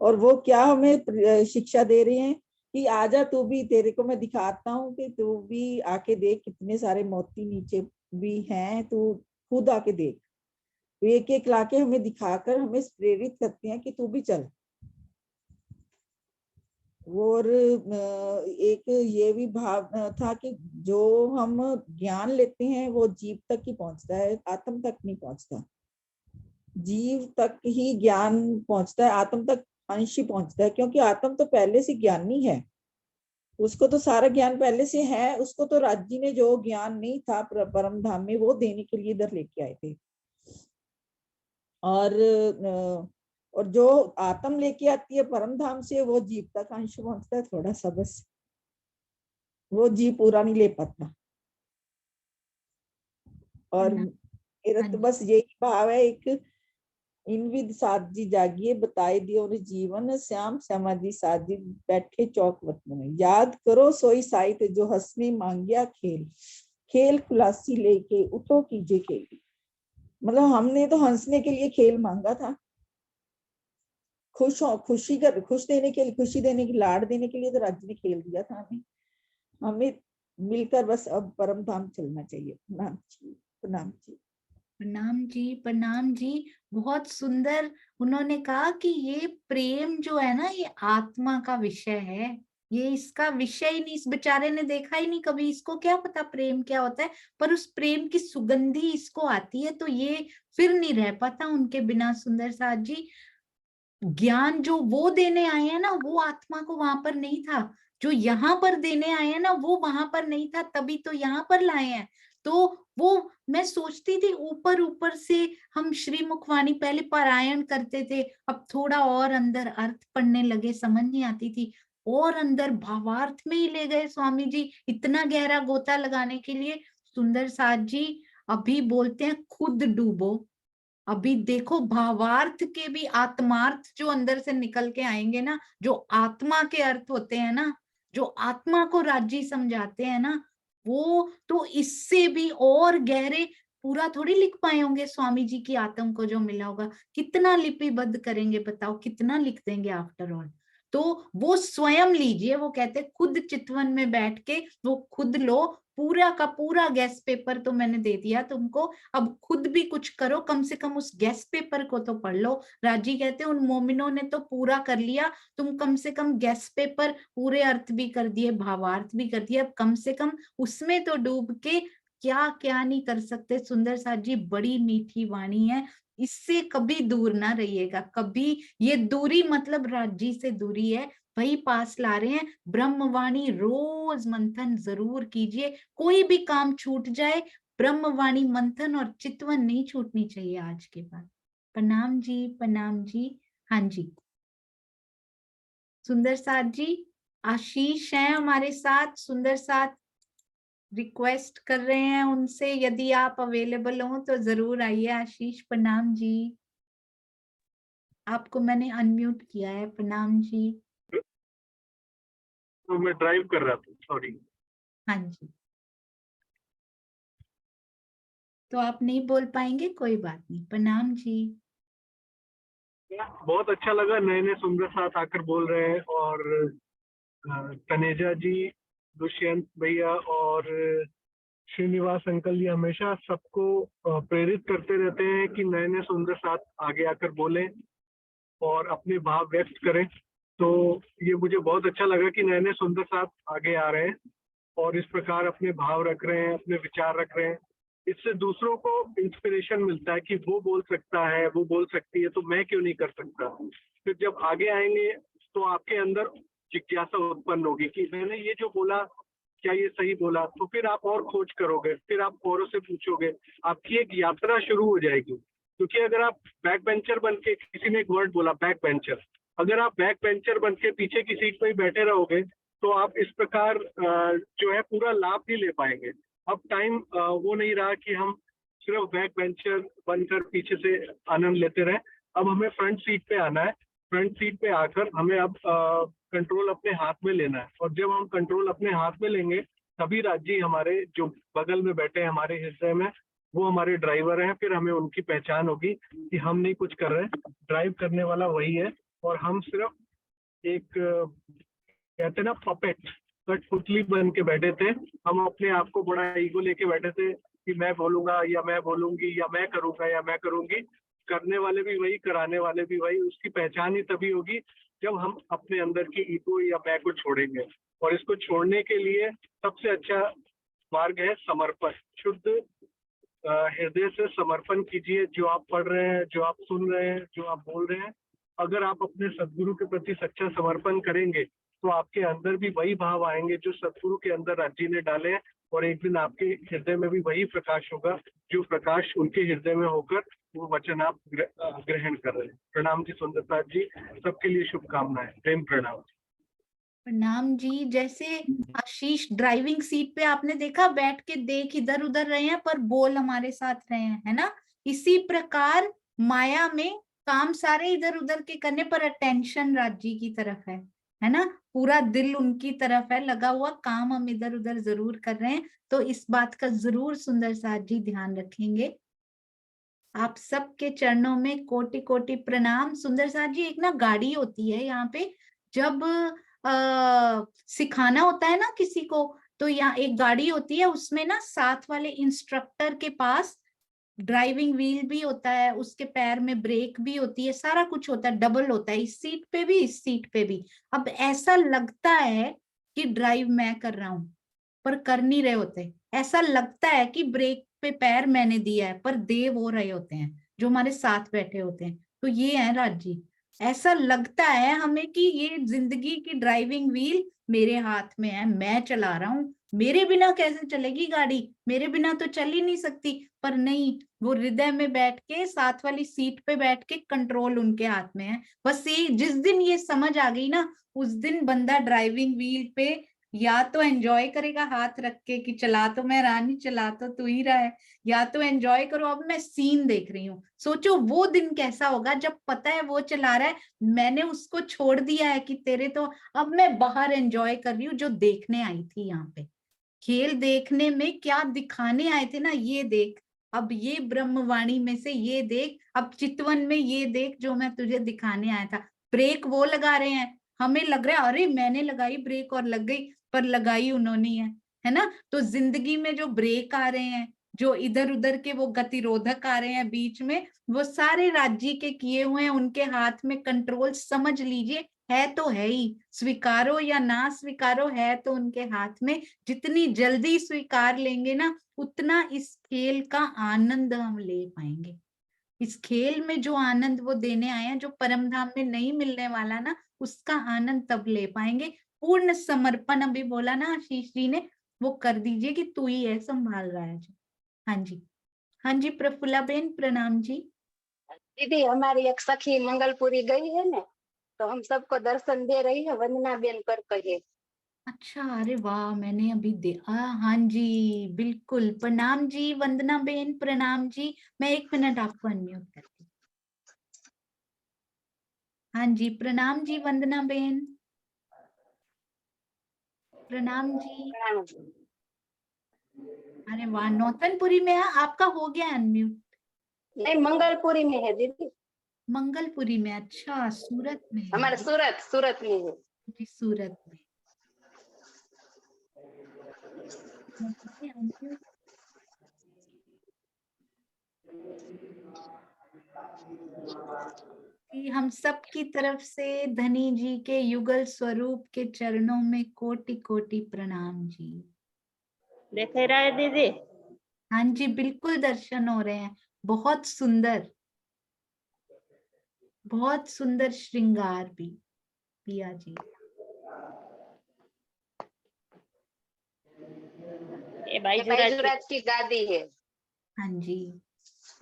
और वो क्या हमें शिक्षा दे रहे हैं कि आजा तू भी, तेरे को मैं दिखाता हूँ कि तू भी आके देख, कितने सारे मोती नीचे भी हैं, तू खुद आके देख। एक एक लाके हमें दिखाकर हमें प्रेरित करते हैं कि तू भी चल। और एक ये भी भाव था कि जो हम ज्ञान लेते हैं वो जीव तक ही पहुंचता है, आत्म तक नहीं पहुंचता। जीव तक ही ज्ञान पहुंचता है, आत्म तक अंश ही पहुंचता है, क्योंकि आत्म तो पहले से ज्ञानी है, उसको तो सारा ज्ञान पहले से है। उसको तो राज जी ने जो ज्ञान नहीं था परम धाम में, वो देने के लिए इधर लेके आए थे। और जो आत्म लेके आती है परम धाम से, वो जीव तक अंश पहुंचता है थोड़ा सा, बस वो जीव पूरा नहीं ले पाता। और मेरा तो बस यही भाव है, एक इनविद साध जी जागिए, बताए दियो जीवन, श्याम श्यामा जी साध जी बैठे चौक वतन में, याद करो सोई साहित जो हंसने मांगिया खेल, खेल खुलासी लेके उठो कीजिए खेल। मतलब हमने तो हंसने के लिए खेल मांगा था, खुश देने के लिए, खुशी देने की, लाड़ देने के लिए तो राज्य ने खेल दिया था हमें। हमें मिलकर बस अब परम धाम चलना चाहिए। प्रणाम जी, प्रणाम जी। प्रणाम जी, प्रणाम जी। बहुत सुंदर उन्होंने कहा कि ये प्रेम जो है ना, ये आत्मा का विषय है। ये इसका विषय ही नहीं, इस बेचारे ने देखा ही नहीं कभी, इसको क्या पता प्रेम क्या होता है। पर उस प्रेम की सुगंधी इसको आती है तो ये फिर नहीं रह पाता उनके बिना। सुंदर साथ जी, ज्ञान जो वो देने आए हैं ना, वो आत्मा को वहां पर नहीं था। जो यहाँ पर देने आए हैं ना, वो वहां पर नहीं था, तभी तो यहाँ पर लाए हैं। तो वो मैं सोचती थी, ऊपर ऊपर से हम श्री मुखवाणी पहले पारायण करते थे, अब थोड़ा और अंदर अर्थ पढ़ने लगे, समझ नहीं आती थी, और अंदर भावार्थ में ही ले गए स्वामी जी, इतना गहरा गोता लगाने के लिए। सुंदर साथ जी अभी बोलते हैं खुद डूबो। अभी देखो, भावार्थ के भी आत्मार्थ जो अंदर से निकल के आएंगे ना, जो आत्मा के अर्थ होते हैं ना, जो आत्मा को राज्य समझाते हैं ना, वो तो इससे भी और गहरे पूरा थोड़ी लिख पाए होंगे। स्वामी जी की आत्म को जो मिला होगा, कितना लिपिबद्ध करेंगे बताओ, कितना लिख देंगे आफ्टर ऑल। तो वो स्वयं लीजिए, वो कहते खुद चितवन में बैठ के वो खुद लो, पूरा का पूरा गेस्ट पेपर तो मैंने दे दिया तुमको, अब खुद भी कुछ करो, कम से कम उस गेस्ट पेपर को तो पढ़ लो। राजी कहते उन मोमिनों ने तो पूरा कर लिया, तुम कम से कम गेस्ट पेपर पूरे अर्थ भी कर दिए, भावार्थ भी कर दिए, अब कम से कम उसमें तो डूब के क्या क्या नहीं कर सकते। सुंदर साथ जी बड़ी मीठी वाणी है, इससे कभी दूर ना रहिएगा कभी। ये दूरी मतलब राजी से दूरी है, वही पास ला रहे हैं। ब्रह्मवाणी रोज मंथन जरूर कीजिए, कोई भी काम छूट जाए, ब्रह्मवाणी मंथन और चितवन नहीं छूटनी चाहिए आज के बाद। प्रणाम जी, प्रणाम जी। हाँ जी, सुंदर साथ जी, आशीष हैं हमारे साथ। सुंदर साथ रिक्वेस्ट कर रहे हैं उनसे, यदि आप अवेलेबल हो तो जरूर आइए। आशीष प्रणाम जी, आपको मैंने अनम्यूट किया है। प्रणाम जी। तो मैं ड्राइव कर रहा था, सॉरी। हाँ जी, तो आप नहीं बोल पाएंगे, कोई बात नहीं। प्रणाम जी। बहुत अच्छा लगा, नए नए सुंदर साथ आकर बोल रहे हैं। और तनेजा जी, दुष्यंत भैया और श्रीनिवास अंकल जी हमेशा सबको प्रेरित करते रहते हैं कि नए नए सुंदर साथ आगे आकर बोलें और अपने भाव व्यक्त करें। तो ये मुझे बहुत अच्छा लगा कि नए नए सुंदर साथ आगे आ रहे हैं और इस प्रकार अपने भाव रख रहे हैं, अपने विचार रख रहे हैं। इससे दूसरों को इंस्पिरेशन मिलता है कि वो बोल सकता है, वो बोल सकती है, तो मैं क्यों नहीं कर सकता। फिर जब आगे आएंगे तो आपके अंदर जिज्ञासा उत्पन्न होगी कि मैंने ये जो बोला क्या ये सही बोला, तो फिर आप और खोज करोगे, फिर आप औरों से पूछोगे, आपकी एक यात्रा शुरू हो जाएगी। क्योंकि अगर आप बैक बेंचर बन के, किसी ने एक वर्ड बोला बैक बेंचर, अगर आप बैक बेंचर बन के पीछे की सीट पर ही बैठे रहोगे तो आप इस प्रकार जो है पूरा लाभ नहीं ले पाएंगे। अब टाइम वो नहीं रहा कि हम सिर्फ बैक बेंचर बनकर पीछे से आनंद लेते रहे। अब हमें फ्रंट सीट पे आना है। फ्रंट सीट पे आकर हमें अब कंट्रोल अपने हाथ में लेना है, और जब हम कंट्रोल अपने हाथ में लेंगे तभी राजी हमारे जो बगल में बैठे हैं हमारे हिस्से में, वो हमारे ड्राइवर हैं। फिर हमें उनकी पहचान होगी कि हम नहीं कुछ कर रहे, ड्राइव करने वाला वही है और हम सिर्फ एक कहते ना पपेट, कठपुतली बन के बैठे थे। हम अपने आप को बड़ा ईगो लेके बैठे थे कि मैं बोलूंगा या मैं बोलूंगी या मैं करूंगा या मैं करूंगी। करने वाले भी वही, कराने वाले भी वही। उसकी पहचान ही तभी होगी जब हम अपने अंदर की ईगो या मैं को छोड़ेंगे। और इसको छोड़ने के लिए सबसे अच्छा मार्ग है समर्पण। शुद्ध हृदय से समर्पण कीजिए। जो आप पढ़ रहे हैं, जो आप सुन रहे हैं, जो आप बोल रहे हैं, अगर आप अपने सदगुरु के प्रति सच्चा समर्पण करेंगे तो आपके अंदर भी वही भाव आएंगे जो सदगुरु के अंदर राज्य ने डाले हैं, और एक दिन आपके हृदय में भी वही प्रकाश होगा जो प्रकाश उनके हृदय में होकर वो वचन आप ग्रहण कर रहे हैं। प्रणाम जी सुंदरता जी, सबके लिए शुभकामनाएं, प्रेम प्रणाम। प्रणाम जी। जैसे आशीष ड्राइविंग सीट पे आपने देखा बैठ के देख इधर उधर रहे हैं पर बोल हमारे साथ रहे हैं, है ना। इसी प्रकार माया में काम सारे इधर उधर के करने पर अटेंशन राज्य की तरफ है ना। पूरा दिल उनकी तरफ है लगा हुआ, काम हम इधर उधर जरूर कर रहे हैं। तो इस बात का जरूर सुंदर साथ जी ध्यान रखेंगे। आप सबके चरणों में कोटि कोटि प्रणाम। सुंदर साथ जी, एक ना गाड़ी होती है यहाँ पे, जब सिखाना होता है ना किसी को, तो यहाँ एक गाड़ी होती है, उसमें ना साथ वाले इंस्ट्रक्टर के पास ड्राइविंग व्हील भी होता है, उसके पैर में ब्रेक भी होती है, सारा कुछ होता है, डबल होता है, इस सीट पे भी इस सीट पे भी। अब ऐसा लगता है कि ड्राइव मैं कर रहा हूं पर कर नहीं रहे होते। ऐसा लगता है कि ब्रेक पे पैर मैंने दिया है पर दे वो रहे होते हैं जो हमारे साथ बैठे होते हैं। तो ये है राजी। ऐसा लगता है हमें कि ये जिंदगी की ड्राइविंग व्हील मेरे हाथ में है, मैं चला रहा हूँ, मेरे बिना कैसे चलेगी गाड़ी, मेरे बिना तो चल ही नहीं सकती। पर नहीं, वो हृदय में बैठ के साथ वाली सीट पे बैठ के कंट्रोल उनके हाथ में है। बस ये जिस दिन ये समझ आ गई ना, उस दिन बंदा ड्राइविंग व्हील पे या तो एंजॉय करेगा हाथ रख के कि चला तो मैं रानी, चला तो तू ही रहा है, या तो एंजॉय करो अब मैं सीन देख रही हूँ। सोचो वो दिन कैसा होगा जब पता है वो चला रहा है, मैंने उसको छोड़ दिया है कि तेरे तो, अब मैं बाहर एंजॉय कर रही हूँ जो देखने आई थी यहाँ पे। खेल देखने में क्या दिखाने आए थे ना, ये देख, अब ये ब्रह्मवाणी में से ये देख, अब चितवन में ये देख जो मैं तुझे दिखाने आया था। ब्रेक वो लगा रहे हैं, हमें लग रहा है अरे मैंने लगाई ब्रेक और लग गई, पर लगाई उन्होंने है ना। तो जिंदगी में जो ब्रेक आ रहे हैं, जो इधर उधर के वो गतिरोधक आ रहे हैं बीच में, वो सारे राज्य के किए हुए हैं, उनके हाथ में कंट्रोल समझ लीजिए है तो है ही, स्वीकारो या ना स्वीकारो है तो उनके हाथ में। जितनी जल्दी स्वीकार लेंगे ना, उतना इस खेल का आनंद हम ले पाएंगे। इस खेल में जो आनंद वो देने आए हैं, जो परम धाम में नहीं मिलने वाला ना, उसका आनंद तब ले पाएंगे। पूर्ण समर्पण अभी बोला ना आशीष जी ने, वो कर दीजिए कि तू ही है, संभाल रहा है। हाँ जी, हाँ जी प्रफुल्ला बेन प्रणाम जी। दीदी हमारी एक सखी मंगलपुरी गई है ना, तो हम सबको दर्शन दे रही है, वंदना बेन कर कहिए। अच्छा, अरे वाह, मैंने अभी हाँ जी बिल्कुल, प्रणाम जी वंदना बेन, प्रणाम जी। मैं 1 मिनट आपको अनम्यूट करती हूँ। हाँ जी, प्रणाम जी वंदना बेन, प्रणाम जी। अरे वाह, नौतनपुरी में है, आपका हो गया अनम्यूट। नहीं, मंगलपुरी में है दीदी। मंगलपुरी में, अच्छा सूरत में है। हमारे सूरत में है जी, सूरत में। कि हम सब की तरफ से धनी जी के युगल स्वरूप के चरणों में कोटि कोटि प्रणाम जी। देख रहा है दीदी? हाँ जी, बिल्कुल दर्शन हो रहे हैं। बहुत सुंदर श्रृंगार भी पिया जी। ये भाई जुराज की गादी है। हाँ जी,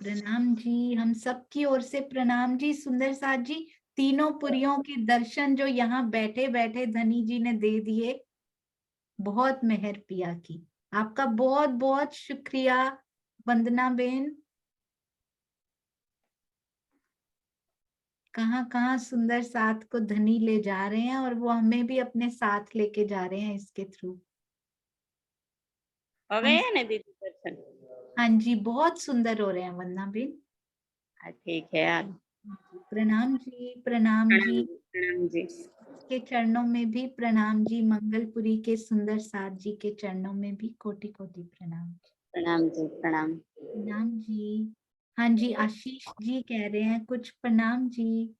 प्रणाम जी, हम सब की ओर से प्रणाम जी। सुंदर साथ जी, तीनों पुरियों के दर्शन जो यहाँ बैठे बैठे धनी जी ने दे दिए, बहुत मेहर पिया की। आपका बहुत बहुत शुक्रिया वंदना बेन। कहाँ कहाँ सुंदर साथ को धनी ले जा रहे हैं और वो हमें भी अपने साथ लेके जा रहे हैं इसके थ्रू। हो गए हैं ना दीदी दर्शन? हाँ जी, बहुत सुंदर हो रहे हैं वंदना बेन। ठीक है यार। प्रणाम जी, प्रणाम जी। प्रणाम जी। के चरणों में भी प्रणाम जी। मंगलपुरी के सुंदर साथ जी के चरणों में भी कोटि कोटि प्रणाम। प्रणाम जी, प्रणाम। प्रणाम जी। हाँ जी, आशीष जी कह रहे हैं कुछ। प्रणाम जी।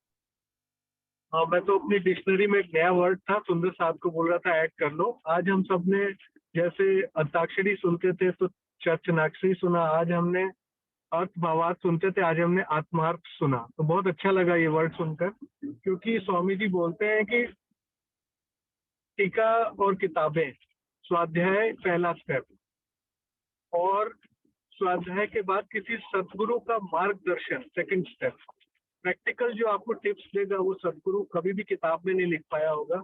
हाँ, मैं तो अपनी डिक्शनरी में एक नया वर्ड था, सुंदर साहब को बोल रहा था ऐड कर लो। आज हम सब ने जैसे अंताक्षरी सुनते थे तो चर्चनाक्षरी सुना, आज हमने अर्थ भावार्थ सुनते थे, आज हमने आत्मार्थ सुना। तो बहुत अच्छा लगा ये वर्ड सुनकर, क्योंकि स्वामी जी बोलते हैं कि टीका और किताबें, स्वाध्याय पहला स्टेप, और स्वाध्याय के बाद किसी सदगुरु का मार्गदर्शन सेकंड स्टेप। प्रैक्टिकल जो आपको टिप्स देगा वो सदगुरु कभी भी किताब में नहीं लिख पाया होगा,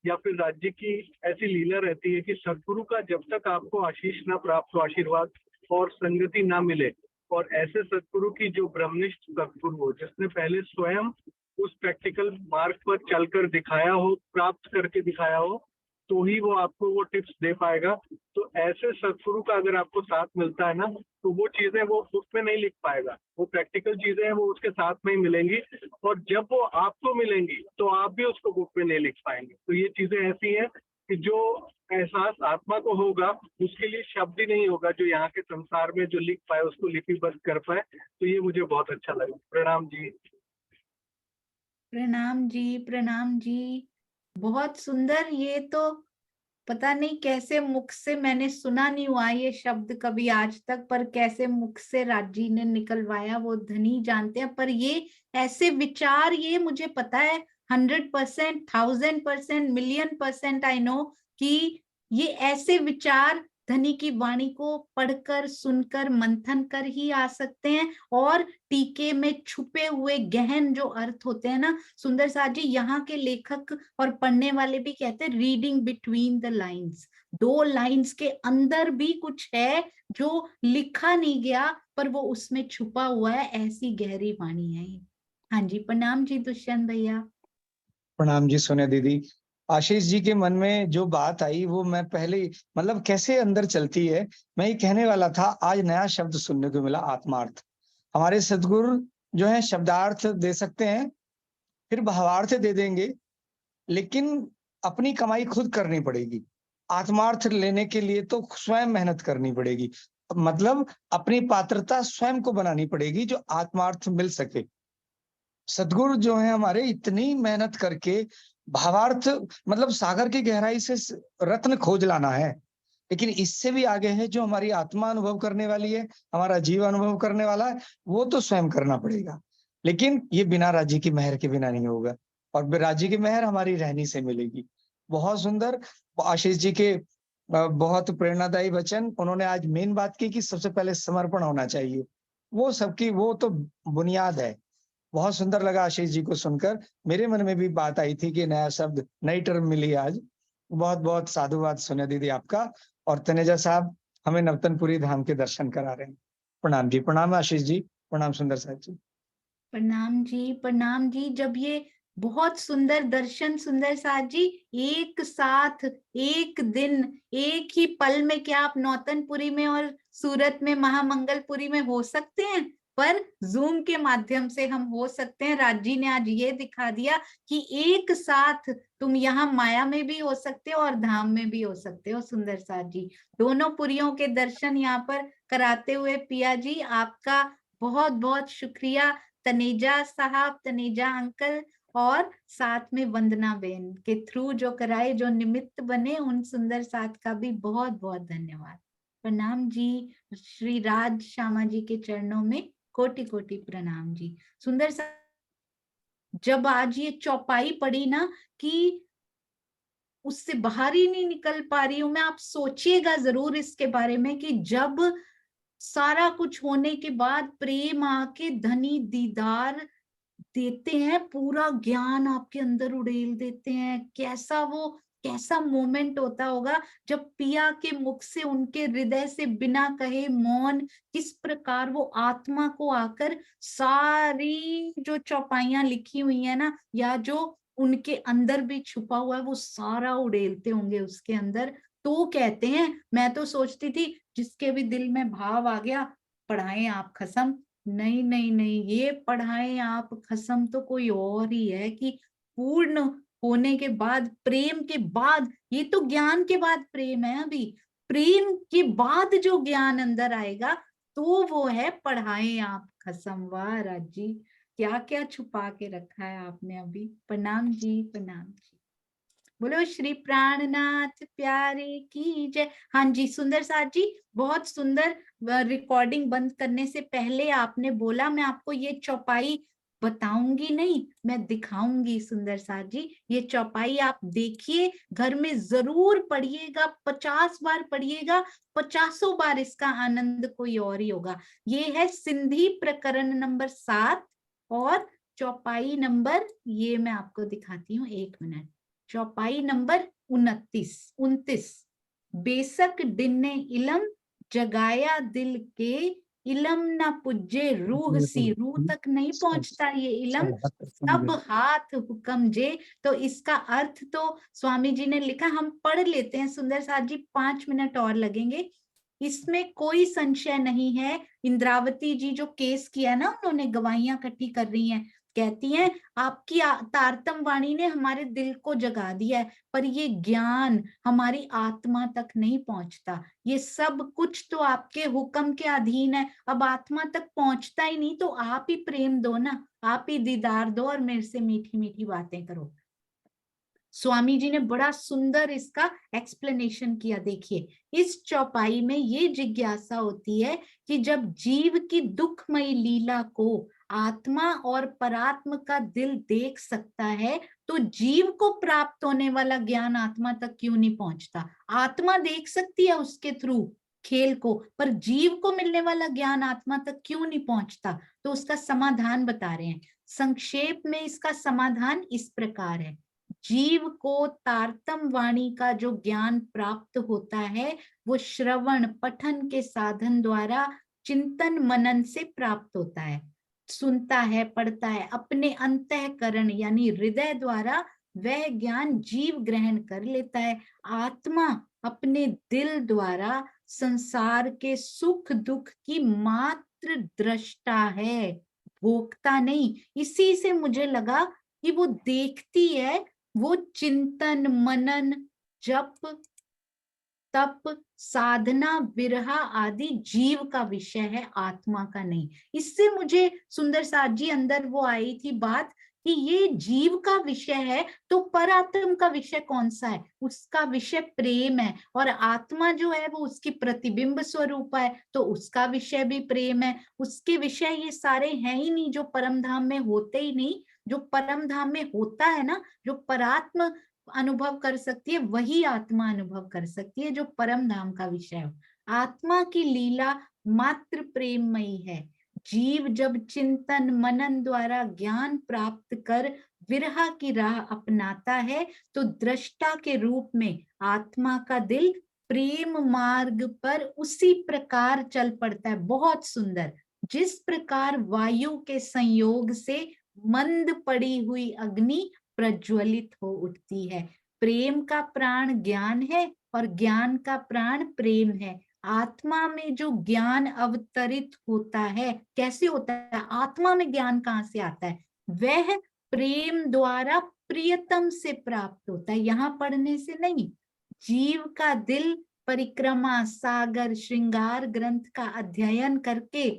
या फिर राज्य की ऐसी लीला रहती है कि सदगुरु का जब तक आपको आशीष ना प्राप्त हो, आशीर्वाद और संगति ना मिले, और ऐसे सदगुरु की जो ब्रह्मनिष्ठ सदगुरु हो, जिसने पहले स्वयं उस प्रैक्टिकल मार्ग पर चलकर दिखाया हो, प्राप्त करके दिखाया हो, तो ही वो आपको वो टिप्स दे पाएगा। तो ऐसे सदगुरु का अगर आपको साथ मिलता है ना, तो वो चीजें वो बुक में नहीं लिख पाएगा, वो प्रैक्टिकल चीजें हैं वो उसके साथ में ही मिलेंगी, और जब वो आपको मिलेंगी तो आप भी उसको बुक में नहीं लिख पाएंगे। तो ये चीजें ऐसी हैं कि जो एहसास आत्मा को होगा उसके लिए शब्द ही नहीं होगा जो यहाँ के संसार में जो लिख पाए उसको लिपिबद्ध कर पाए। तो ये मुझे बहुत अच्छा लगा। प्रणाम जी। प्रणाम जी, प्रणाम जी। बहुत सुंदर। ये तो पता नहीं कैसे मुख से, मैंने सुना नहीं हुआ ये शब्द कभी आज तक, पर कैसे मुख से राजी ने निकलवाया वो धनी जानते हैं। पर ये ऐसे विचार, ये मुझे पता है 100%, 1000%, million% आई नो कि ये ऐसे विचार धनी की वाणी को पढ़कर, सुनकर, मंथन कर ही आ सकते हैं। और टीके में छुपे हुए गहन जो अर्थ होते हैं ना, सुंदर साथ जी, यहाँ के लेखक और पढ़ने वाले भी कहते हैं reading between the lines. 2 lines के अंदर भी कुछ है जो लिखा नहीं गया, पर वो उसमें छुपा हुआ है। ऐसी गहरी वाणी है ये। हाँ जी, प्रणाम जी दुष्यंत भैया। प्रणाम जी सोनिया दीदी। आशीष जी के मन में जो बात आई वो मैं पहले मतलब कैसे अंदर चलती है, मैं ये कहने वाला था। आज नया शब्द सुनने को मिला, आत्मार्थ। हमारे सदगुरु जो है शब्दार्थ दे सकते हैं, फिर भावार्थ दे देंगे, लेकिन अपनी कमाई खुद करनी पड़ेगी। आत्मार्थ लेने के लिए तो स्वयं मेहनत करनी पड़ेगी, मतलब अपनी पात्रता स्वयं को बनानी पड़ेगी जो आत्मार्थ मिल सके। सदगुरु जो है हमारे इतनी मेहनत करके भावार्थ, मतलब सागर की गहराई से रत्न खोज लाना है, लेकिन इससे भी आगे है जो हमारी आत्मा अनुभव करने वाली है, हमारा जीव अनुभव करने वाला है, वो तो स्वयं करना पड़ेगा। लेकिन ये बिना राज्य की मेहर के बिना नहीं होगा, और राज्य की मेहर हमारी रहनी से मिलेगी। बहुत सुंदर आशीष जी के बहुत प्रेरणादायी वचन। उन्होंने आज मेन बात की कि सबसे पहले समर्पण होना चाहिए, वो सबकी वो तो बुनियाद है। बहुत सुंदर लगा आशीष जी को सुनकर। मेरे मन में भी बात आई थी कि नया शब्द, नई टर्म मिली आज। बहुत बहुत साधुवाद सोनिया दीदी आपका। और तनेजा साहब हमें नवतनपुरी धाम के दर्शन करा रहे हैं। प्रणाम जी, प्रणाम आशीष जी, प्रणाम सुंदर साहब जी। प्रणाम जी, प्रणाम जी। जब ये बहुत सुंदर दर्शन सुंदर साथ जी एक साथ, एक दिन, एक ही पल में, क्या आप नौतनपुरी में और सूरत में महामंगलपुरी में हो सकते हैं? पर जूम के माध्यम से हम हो सकते हैं। राजी ने आज ये दिखा दिया कि एक साथ तुम यहाँ माया में भी हो सकते हो और धाम में भी हो सकते हो। सुंदर साथ जी, दोनों पुरियों के दर्शन यहाँ पर कराते हुए पिया जी, आपका बहुत बहुत शुक्रिया। तनेजा साहब, तनेजा अंकल और साथ में वंदना बेन के थ्रू जो कराए, जो निमित्त बने, उन सुंदर साथ का भी बहुत बहुत धन्यवाद। प्रणाम जी। श्री राज श्यामा जी के चरणों में कोटि कोटि प्रणाम जी। सुंदर सा जब आज ये चौपाई पड़ी ना कि उससे बाहर ही नहीं निकल पा रही हूं मैं। आप सोचिएगा जरूर इसके बारे में कि जब सारा कुछ होने के बाद प्रेम आके धनी दीदार देते हैं, पूरा ज्ञान आपके अंदर उड़ेल देते हैं, कैसा मोमेंट होता होगा जब पिया के मुख से, उनके हृदय से बिना कहे मौन किस प्रकार वो आत्मा को आकर सारी जो चौपाइयां लिखी हुई है ना, या जो उनके अंदर भी छुपा हुआ है, वो सारा उड़ेलते होंगे उसके अंदर। तो कहते हैं, मैं तो सोचती थी जिसके भी दिल में भाव आ गया, पढ़ाएं आप खसम। नहीं नहीं नहीं, ये पढ़ाएं आप खसम तो कोई और ही है कि पूर्ण होने के बाद, प्रेम के बाद, ये तो ज्ञान के बाद प्रेम है, अभी प्रेम के बाद जो ज्ञान अंदर आएगा तो वो है पढ़ाएं आप खसम। वाह राज जी, क्या क्या छुपा के रखा है आपने अभी। प्रणाम जी, प्रणाम जी। बोलो श्री प्राणनाथ प्यारे की जय। हाँ जी सुंदर साथ जी, बहुत सुंदर। रिकॉर्डिंग बंद करने से पहले आपने बोला मैं आपको ये चौपाई बताऊंगी नहीं, मैं दिखाऊंगी। सुंदर साथ जी, ये चौपाई आप देखिए, घर में जरूर पढ़िएगा, 50 बार पढ़िएगा, 50 बार इसका आनंद कोई और ही होगा। ये है सिंधी प्रकरण नंबर 7 और चौपाई नंबर, ये मैं आपको दिखाती हूँ, 1 मिनट। चौपाई नंबर 29 बेसक दिने इलम जगाया दिल के, इलम ना पुज्जे रूह सी, रूह तक नहीं पहुंचता ये इलम, सब हाथ हुक्म जे। तो इसका अर्थ तो स्वामी जी ने लिखा, हम पढ़ लेते हैं सुंदर साथ जी, 5 मिनट और लगेंगे। इसमें कोई संशय नहीं है। इंद्रावती जी जो केस किया ना, उन्होंने गवाहियां इकट्ठी कर रही हैं, कहती हैं आपकी तारतम वाणी ने हमारे दिल को जगा दिया है, पर ये ज्ञान हमारी आत्मा तक नहीं पहुंचता। ये सब कुछ तो आपके हुक्म के अधीन है, अब आत्मा तक पहुंचता ही नहीं, तो आप ही प्रेम दो ना, आप ही दीदार दो और मेरे से मीठी मीठी बातें करो। स्वामी जी ने बड़ा सुंदर इसका एक्सप्लेनेशन किया। देखिए, इस चौपाई में ये जिज्ञासा होती है कि जब जीव की दुखमयी लीला को आत्मा और परात्म का दिल देख सकता है, तो जीव को प्राप्त होने वाला ज्ञान आत्मा तक क्यों नहीं पहुंचता? आत्मा देख सकती है उसके थ्रू खेल को, पर जीव को मिलने वाला ज्ञान आत्मा तक क्यों नहीं पहुंचता? तो उसका समाधान बता रहे हैं। संक्षेप में इसका समाधान इस प्रकार है। जीव को तारतम वाणी का जो ज्ञान प्राप्त होता है, वो श्रवण पठन के साधन द्वारा चिंतन मनन से प्राप्त होता है। सुनता है, पढ़ता है, अपने अंतःकरण यानी हृदय द्वारा वह ज्ञान जीव ग्रहण कर लेता है। आत्मा अपने दिल द्वारा संसार के सुख दुख की मात्र दृष्टा है, भोगता नहीं। इसी से मुझे लगा कि वो देखती है, वो चिंतन मनन जप तप साधना विरहा आदि जीव का विषय है, आत्मा का नहीं। इससे मुझे सुंदर साथ जी अंदर वो आई थी बात कि ये जीव का विषय है, तो परात्म का विषय कौन सा है? उसका विषय प्रेम है, और आत्मा जो है वो उसकी प्रतिबिंब स्वरूप है, तो उसका विषय भी प्रेम है। उसके विषय ये सारे हैं ही नहीं, जो परम धाम में होते ही नहीं। जो परम धाम में होता है ना, जो परात्म अनुभव कर सकती है, वही आत्मा अनुभव कर सकती है, जो परम धाम का विषय हो। आत्मा की लीला मात्र प्रेममयी है। जीव जब चिंतन मनन द्वारा ज्ञान प्राप्त कर विरह की राह अपनाता है, तो दृष्टा के रूप में आत्मा का दिल प्रेम मार्ग पर उसी प्रकार चल पड़ता है। बहुत सुंदर। जिस प्रकार वायु के संयोग से मंद पड़ी हुई अग्नि प्रज्वलित हो उठती है, प्रेम का प्राण ज्ञान है और ज्ञान का प्राण प्रेम है। आत्मा में जो ज्ञान अवतरित होता है, कैसे होता है? आत्मा में ज्ञान कहाँ से आता है? वह प्रेम द्वारा प्रियतम से प्राप्त होता है, यहाँ पढ़ने से नहीं। जीव का दिल परिक्रमा सागर श्रृंगार ग्रंथ का अध्ययन करके,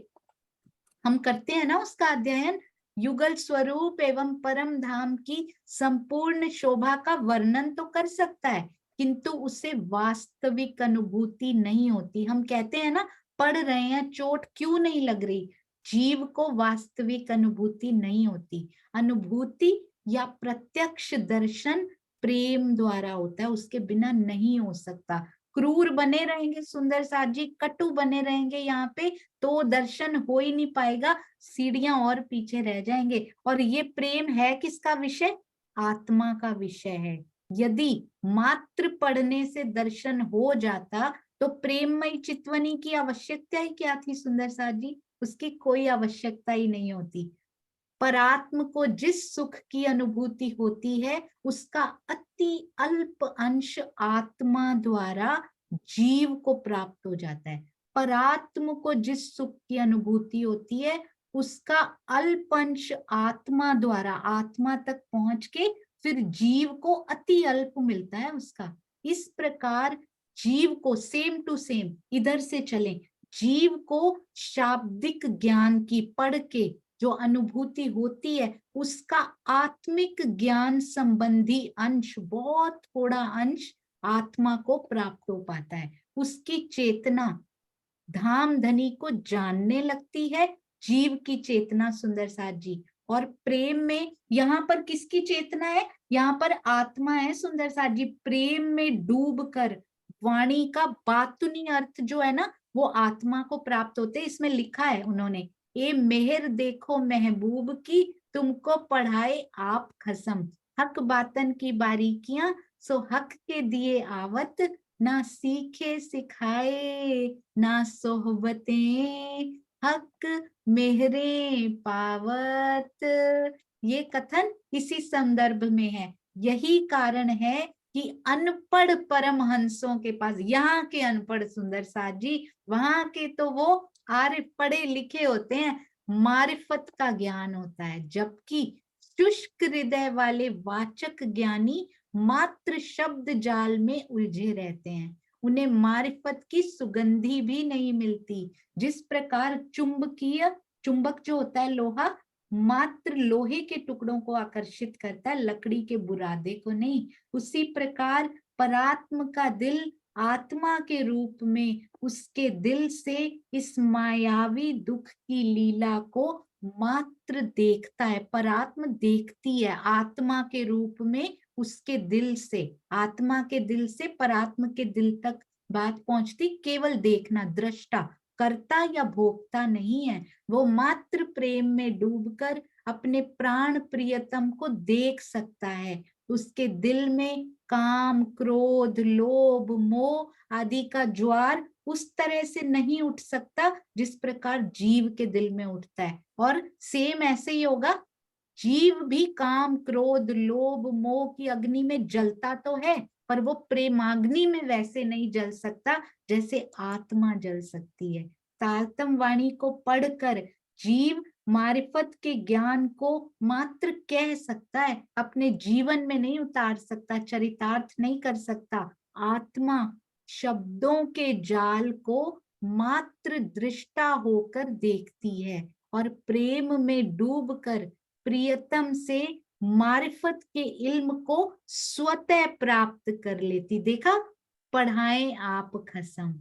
हम करते हैं ना उसका अध्ययन, युगल स्वरूप एवं परम धाम की संपूर्ण शोभा का वर्णन तो कर सकता है, किंतु उसे वास्तविक अनुभूति नहीं होती। हम कहते हैं ना, पढ़ रहे हैं चोट क्यों नहीं लग रही, जीव को वास्तविक अनुभूति नहीं होती। अनुभूति या प्रत्यक्ष दर्शन प्रेम द्वारा होता है, उसके बिना नहीं हो सकता। क्रूर बने रहेंगे सुंदर साथ जी, कटु बने रहेंगे यहाँ पे, तो दर्शन हो ही नहीं पाएगा, सीढ़ियां और पीछे रह जाएंगे। और ये प्रेम है किसका विषय? आत्मा का विषय है। यदि मात्र पढ़ने से दर्शन हो जाता तो प्रेममयी चितवनी की आवश्यकता ही क्या थी सुंदर साथ जी? उसकी कोई आवश्यकता ही नहीं होती। परात्म को जिस सुख की अनुभूति होती है उसका अति अल्प अंश आत्मा द्वारा जीव को प्राप्त हो जाता है। परात्म को जिस सुख की अनुभूति होती है उसका अल्प अंश आत्मा द्वारा, आत्मा तक पहुंच के फिर जीव को अति अल्प मिलता है उसका। इस प्रकार जीव को सेम टू सेम, इधर से चले, जीव को शाब्दिक ज्ञान की पढ़ के जो अनुभूति होती है उसका आत्मिक ज्ञान संबंधी अंश, बहुत थोड़ा अंश आत्मा को प्राप्त हो पाता है। उसकी चेतना धाम धनी को जानने लगती है, जीव की चेतना सुंदर साथ जी। और प्रेम में यहाँ पर किसकी चेतना है? यहाँ पर आत्मा है सुंदर साथ जी। प्रेम में डूबकर वाणी का बातुनी अर्थ जो है ना वो आत्मा को प्राप्त होते। इसमें लिखा है उन्होंने, ए मेहर देखो महबूब की, तुमको पढ़ाए आप खसम, हक बातन की बारीकियां सो हक के दिए आवत, ना सीखे सिखाए ना सोहबतें हक मेहरे पावत। ये कथन इसी संदर्भ में है। यही कारण है कि अनपढ़ परमहंसों के पास, यहाँ के अनपढ़ सुंदर साथ जी, वहां के तो वो आर्य पढ़े लिखे होते हैं, मारिफत का ज्ञान होता है, जबकि शुष्क हृदय वाले वाचक ज्ञानी मात्र शब्द जाल में उलझे रहते हैं, उन्हें मारिफत की सुगंधी भी नहीं मिलती। जिस प्रकार चुंबकीय, चुंबक जो होता है लोहा, मात्र लोहे के टुकड़ों को आकर्षित करता है, लकड़ी के बुरादे को नहीं, उसी प्रकार परात्म का दिल आत्मा के रूप में उसके दिल से इस मायावी दुख की लीला को मात्र देखता है। परात्म देखती है आत्मा के रूप में उसके दिल से, आत्मा के दिल से परात्म के दिल तक बात पहुंचती, केवल देखना, दृष्टा, कर्ता या भोक्ता नहीं है। वो मात्र प्रेम में डूबकर अपने प्राण प्रियतम को देख सकता है। उसके दिल में काम, क्रोध, लोभ, मोह आदि का ज्वार उस तरह से नहीं उठ सकता जिस प्रकार जीव के दिल में उठता है। और सेम ऐसे ही होगा, जीव भी काम, क्रोध, लोभ, मोह की अग्नि में जलता तो है, पर वो प्रेमाग्नि में वैसे नहीं जल सकता जैसे आत्मा जल सकती है। तारतम वाणी को पढ़कर जीव मारिफत के ज्ञान को मात्र कह सकता है, अपने जीवन में नहीं उतार सकता, चरितार्थ नहीं कर सकता। आत्मा शब्दों के जाल को मात्र दृष्टा होकर देखती है और प्रेम में डूबकर प्रियतम से मारिफत के इल्म को स्वतः प्राप्त कर लेती। देखा, पढ़ाए आप खसम,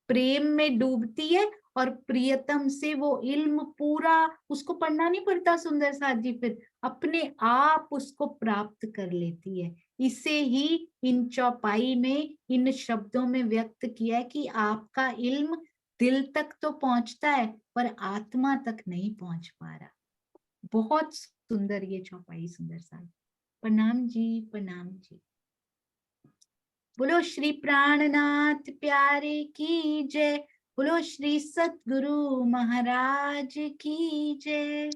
प्रेम में डूबती है और प्रियतम से वो इल्म पूरा, उसको पढ़ना नहीं पड़ता सुंदर साथ जी, फिर अपने आप उसको प्राप्त कर लेती है। इसे ही इन चौपाई में, इन शब्दों में व्यक्त किया है कि आपका इल्म दिल तक तो पहुंचता है पर आत्मा तक नहीं पहुंच पा रहा। बहुत सुंदर ये चौपाई सुंदर साथ। प्रणाम जी, प्रणाम जी। बोलो श्री प्राणनाथ प्यारे की जय, बोलो श्री सतगुरु महाराज की जय।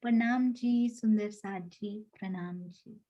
प्रणाम जी सुंदर साथ जी, प्रणाम जी।